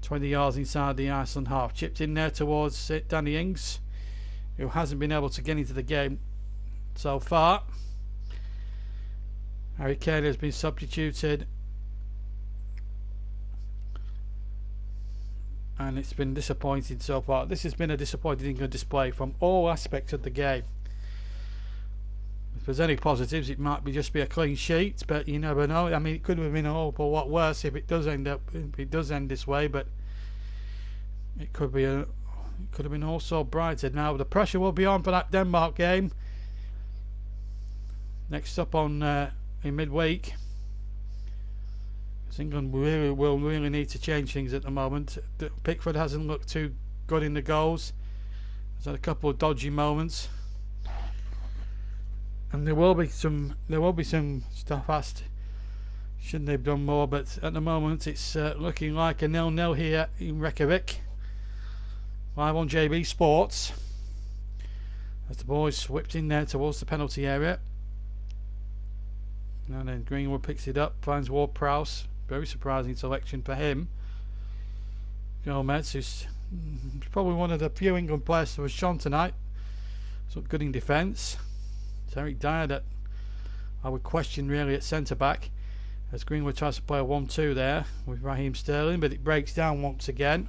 20 yards inside the Iceland half. Chipped in there towards Danny Ings, who hasn't been able to get into the game so far. Harry Kane has been substituted, and it's been disappointing so far. This has been a disappointing England display from all aspects of the game. If there's any positives, it might just be a clean sheet, but you never know. I mean, it could have been a whole lot worse if it does end this way, but it could have been also brighter. Now the pressure will be on for that Denmark game next up on in midweek. England will really need to change things at the moment. Pickford hasn't looked too good in the goals. He's had a couple of dodgy moments, and there will be some stuff asked. Shouldn't they have done more? But at the moment, it's looking like a 0-0 here in Reykjavik. Live on JB Sports, as the boys whipped in there towards the penalty area, and then Greenwood picks it up, finds Ward-Prowse. Very surprising selection for him. Gomez, who's probably one of the few England players who was shone tonight. It's looked good in defence. It's Eric Dyer that I would question really at centre back, as Greenwood tries to play a 1-2 there with Raheem Sterling, but it breaks down once again.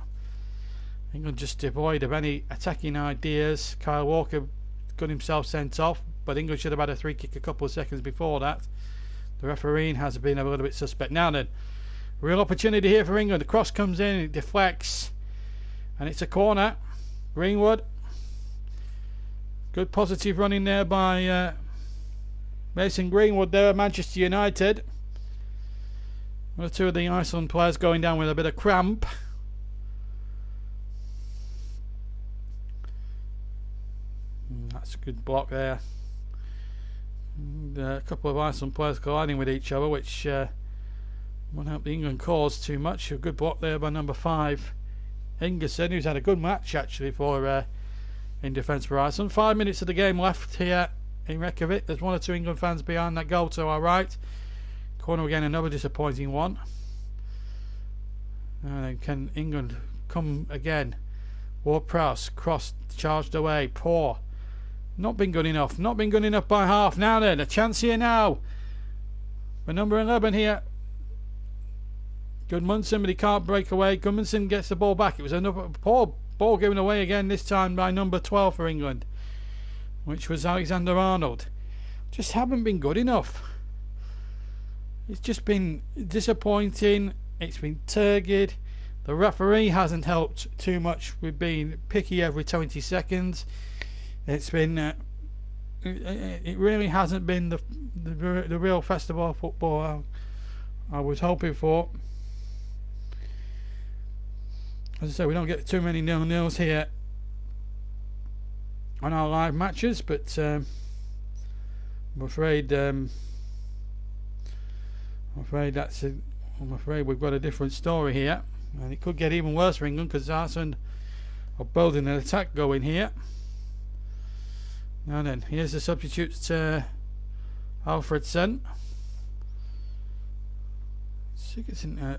England just devoid of any attacking ideas. Kyle Walker got himself sent off, but England should have had a free kick a couple of seconds before that. The refereeing has been a little bit suspect. Now then, real opportunity here for England. The cross comes in, it deflects, and it's a corner. Greenwood. Good positive running there by Mason Greenwood there at Manchester United. One or two of the Iceland players going down with a bit of cramp. That's a good block there. And a couple of Iceland players colliding with each other, which won't help the England cause too much. A good block there by number 5, Ingerson, who's had a good match actually for in defence for Iceland. 5 minutes of the game left here in Reykjavik. There's one or two England fans behind that goal to our right. Corner again, another disappointing one. And then can England come again? Ward-Prowse, cross, charged away, poor. Not been good enough. Not been good enough by half. Now then, a chance here now. For number 11 here. Gudmundsson, but he can't break away. Gudmundsson gets the ball back. It was another poor ball given away again, this time by number 12 for England, which was Alexander-Arnold. Just haven't been good enough. It's just been disappointing. It's been turgid. The referee hasn't helped too much with being picky every 20 seconds. It's been it really hasn't been the real festival of football I was hoping for. As I say, we don't get too many 0-0s here on our live matches, but I'm afraid we've got a different story here, and it could get even worse for England because Iceland are building an attack going here. Now then, here's the substitute Alfredson. Sigurdsson,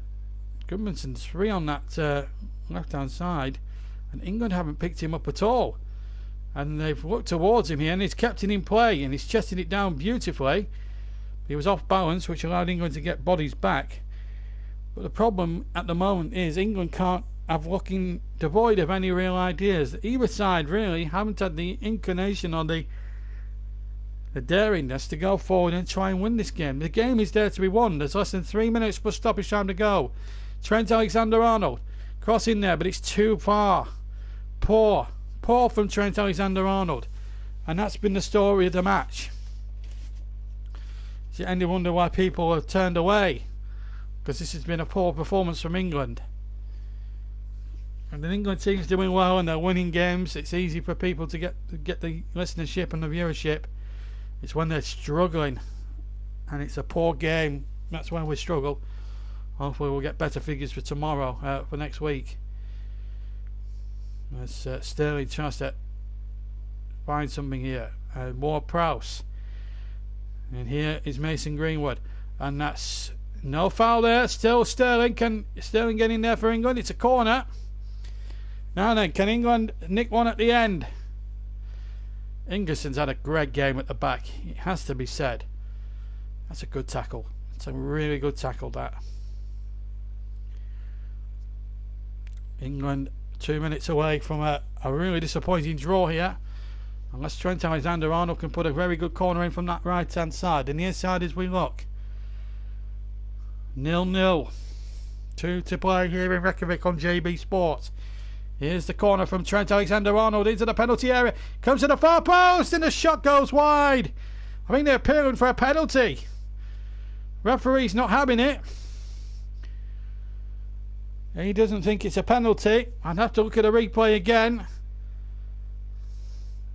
Gudmundsson's free on that left hand side, and England haven't picked him up at all, and they've looked towards him here, and he's kept it in play, and he's chested it down beautifully. He was off balance, which allowed England to get bodies back. But the problem at the moment is England can't have looking devoid of any real ideas. Either side really haven't had the inclination or the daringness to go forward and try and win this game. The game is there to be won. There's less than 3 minutes plus stoppage time to go. Trent Alexander-Arnold cross in there, but it's too far. Poor from Trent Alexander-Arnold, and that's been the story of the match. So you end to wonder why people have turned away, because this has been a poor performance from England. And the England team's doing well and they're winning games. It's easy for people to get the listenership and the viewership. It's when they're struggling and it's a poor game, that's when we struggle. Hopefully we'll get better figures for tomorrow, for next week. As Sterling tries to find something here. Ward-Prowse. And here is Mason Greenwood. And that's no foul there. Still Sterling. Can Sterling get in there for England? It's a corner. Now then, can England nick one at the end? Ingerson's had a great game at the back. It has to be said. That's a good tackle. It's a really good tackle, that. England 2 minutes away from a really disappointing draw here. Unless Trent Alexander-Arnold can put a very good corner in from that right hand side. And the inside as we look. 0-0. 2 to play here in Reykjavik on JB Sports. Here's the corner from Trent Alexander-Arnold into the penalty area. Comes to the far post and the shot goes wide. I think they're appealing for a penalty. Referee's not having it. He doesn't think it's a penalty. I'd have to look at a replay again.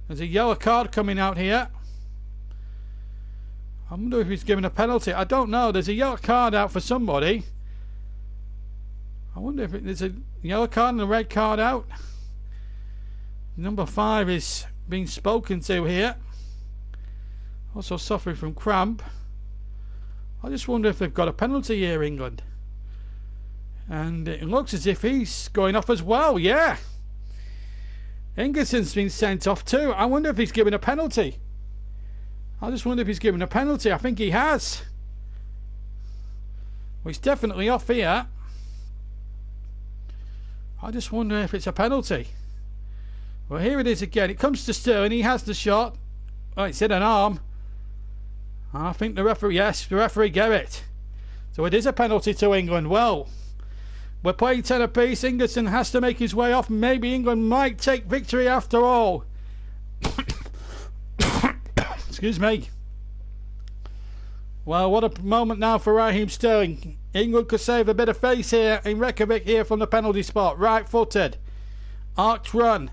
There's a yellow card coming out here. I wonder if he's given a penalty. I don't know. There's a yellow card out for somebody. I wonder if there's a yellow card and a red card out. Number 5 is being spoken to here. Also suffering from cramp. I just wonder if they've got a penalty here, England. And it looks as if he's going off as well, yeah. Ingerson's been sent off too. I wonder if he's given a penalty. I just wonder if he's given a penalty. I think he has. Well, he's definitely off here. I just wonder if it's a penalty. Well, here it is again. It comes to Sterling. He has the shot. Oh, it's in an arm. I think the referee, yes, the referee gave it. So it is a penalty to England. Well, we're playing 10 apiece. Ingerson has to make his way off. Maybe England might take victory after all. Excuse me. Well, what a moment now for Raheem Sterling. England could save a bit of face here in Reykjavik here from the penalty spot. Right-footed. Arced run.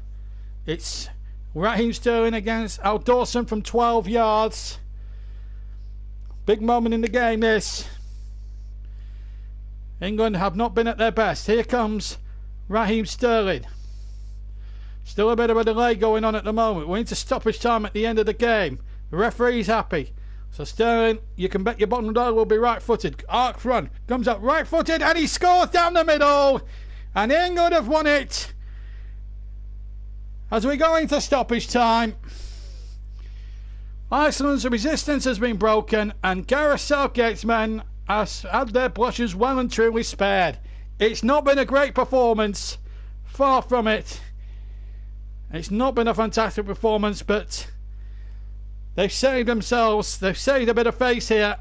It's Raheem Sterling against Al Dawson from 12 yards. Big moment in the game, this. England have not been at their best. Here comes Raheem Sterling. Still a bit of a delay going on at the moment. We're into stoppage time at the end of the game. The referee's happy. So Sterling, you can bet your bottom dollar will be right-footed. Arc run. Comes up right-footed and he scores down the middle. And England have won it. As we go into stoppage time. Iceland's resistance has been broken, and Gareth Southgate's men have had their blushes well and truly spared. It's not been a great performance. Far from it. It's not been a fantastic performance, but they've saved themselves. They've saved a bit of face here.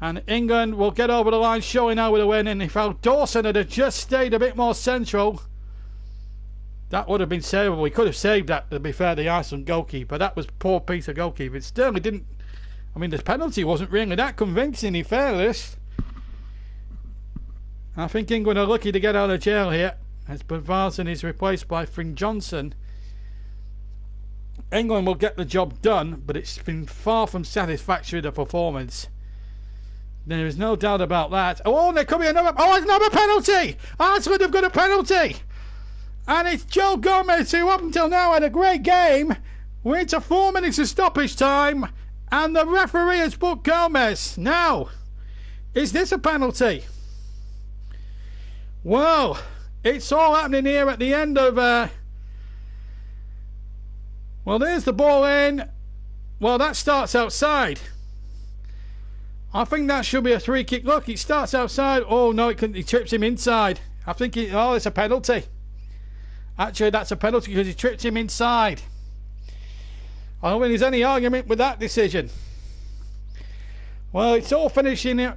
And England will get over the line showing now with a win. And if Al Dawson had just stayed a bit more central, that would have been savable. We could have saved that, to be fair, the Iceland goalkeeper. That was poor piece of goalkeeping. Sterling didn't... I mean, the penalty wasn't really that convincing, in fairness. I think England are lucky to get out of jail here, as Bavarsson is replaced by Fring Johnson. England will get the job done, but it's been far from satisfactory, the performance. There is no doubt about that. Oh, there could be another... Oh, another penalty! Iceland have got a penalty! And it's Joe Gomez, who up until now had a great game. We're into 4 minutes of stoppage time, and the referee has booked Gomez. Now, is this a penalty? Well, it's all happening here at the end of... Well, there's the ball in. Well, that starts outside. I think that should be a free kick. Look, it starts outside. Oh, no, he trips him inside. I think it's a penalty. Actually, that's a penalty because he tripped him inside. I don't think there's any argument with that decision. Well, it's all finishing a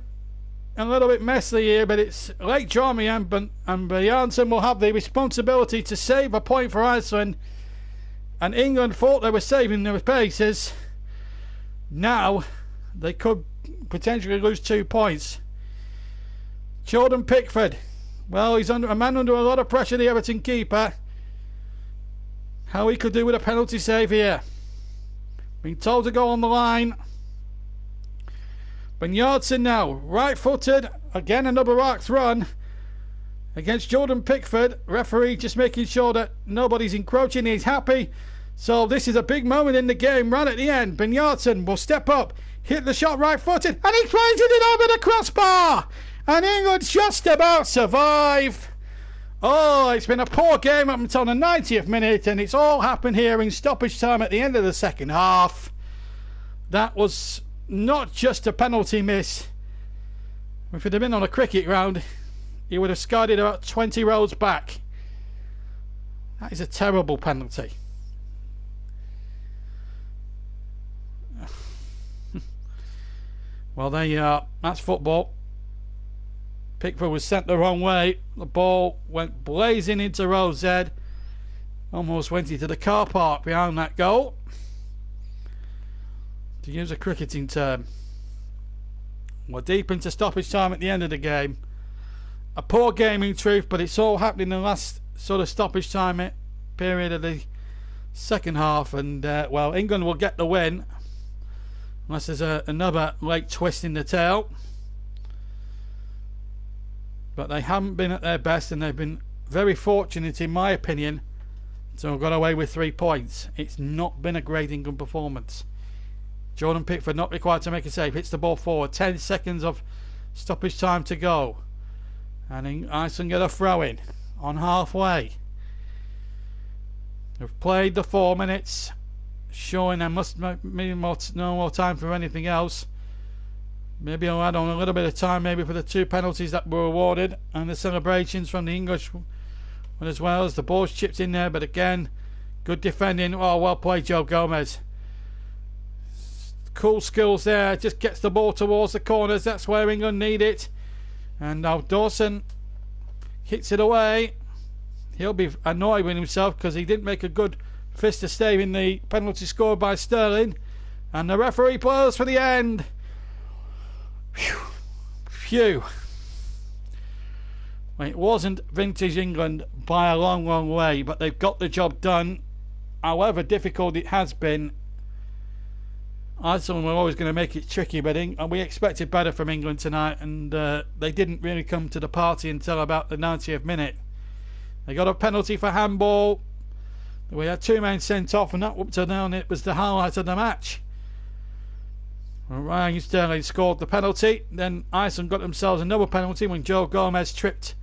little bit messy here, but it's late drama, and Bjarnason will have the responsibility to save a point for Iceland. And England thought they were saving their paces. Now, they could potentially lose 2 points. Jordan Pickford. Well, he's a man under a lot of pressure, the Everton keeper. How he could do with a penalty save here. Being told to go on the line. Bjarnason now, right-footed. Again, another arced run against Jordan Pickford. Referee just making sure that nobody's encroaching. He's happy. So this is a big moment in the game. Right at the end, Bjarnason will step up, hit the shot right-footed, and he plays it over the crossbar. And England just about survive. Oh, it's been a poor game up until the 90th minute, and it's all happened here in stoppage time at the end of the second half. That was not just a penalty miss. If it had been on a cricket ground, he would have skied it about 20 rows back. That is a terrible penalty. Well, there you are. That's football. Pickford was sent the wrong way. The ball went blazing into row Z. Almost went into the car park behind that goal. To use a cricketing term. We're deep into stoppage time at the end of the game. A poor game in truth, but it's all happening in the last sort of stoppage time period of the second half. And, well, England will get the win. Unless there's another late twist in the tail. But they haven't been at their best, and they've been very fortunate, in my opinion, to have got away with 3 points. It's not been a great England performance. Jordan Pickford not required to make a save. Hits the ball forward. 10 seconds of stoppage time to go. And Iceland get a throw in on halfway. They've played the 4 minutes, showing there must be no more time for anything else. Maybe I'll add on a little bit of time, maybe for the 2 penalties that were awarded, and the celebrations from the English as well, as the ball's chipped in there. But again, good defending. Oh, well played, Joe Gomez. Cool skills there. Just gets the ball towards the corners. That's where England need it. And now Dawson hits it away. He'll be annoyed with himself because he didn't make a good fist of saving the penalty scored by Sterling. And the referee blows for the end. Phew. Well, it wasn't vintage England by a long, long way, but they've got the job done. However difficult it has been, Iceland were always going to make it tricky, but we expected better from England tonight, and they didn't really come to the party until about the 90th minute. They got a penalty for handball. We had 2 men sent off, and that up to now it was the highlight of the match. Raheem Sterling scored the penalty. Then Iceland got themselves another penalty when Joe Gomez tripped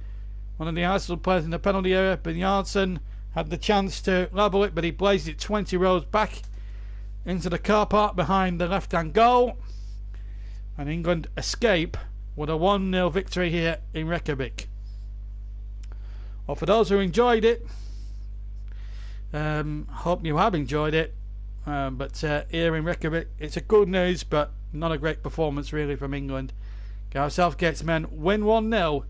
one of the Iceland players in the penalty area. Bjarnason had the chance to level it, but he blazed it 20 rows back into the car park behind the left-hand goal, and England escape with a 1-0 victory here in Reykjavik. Well, for those who enjoyed it, hope you have enjoyed it, but here in Reykjavik it's a good news but not a great performance really from England. Gareth Southgate's men win 1-0,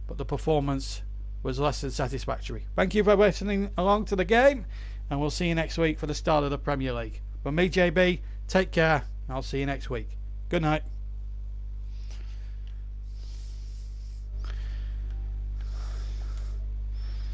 but the performance was less than satisfactory. Thank you for listening along to the game, and we'll see you next week for the start of the Premier League. From me, JB, take care, and I'll see you next week. Good night.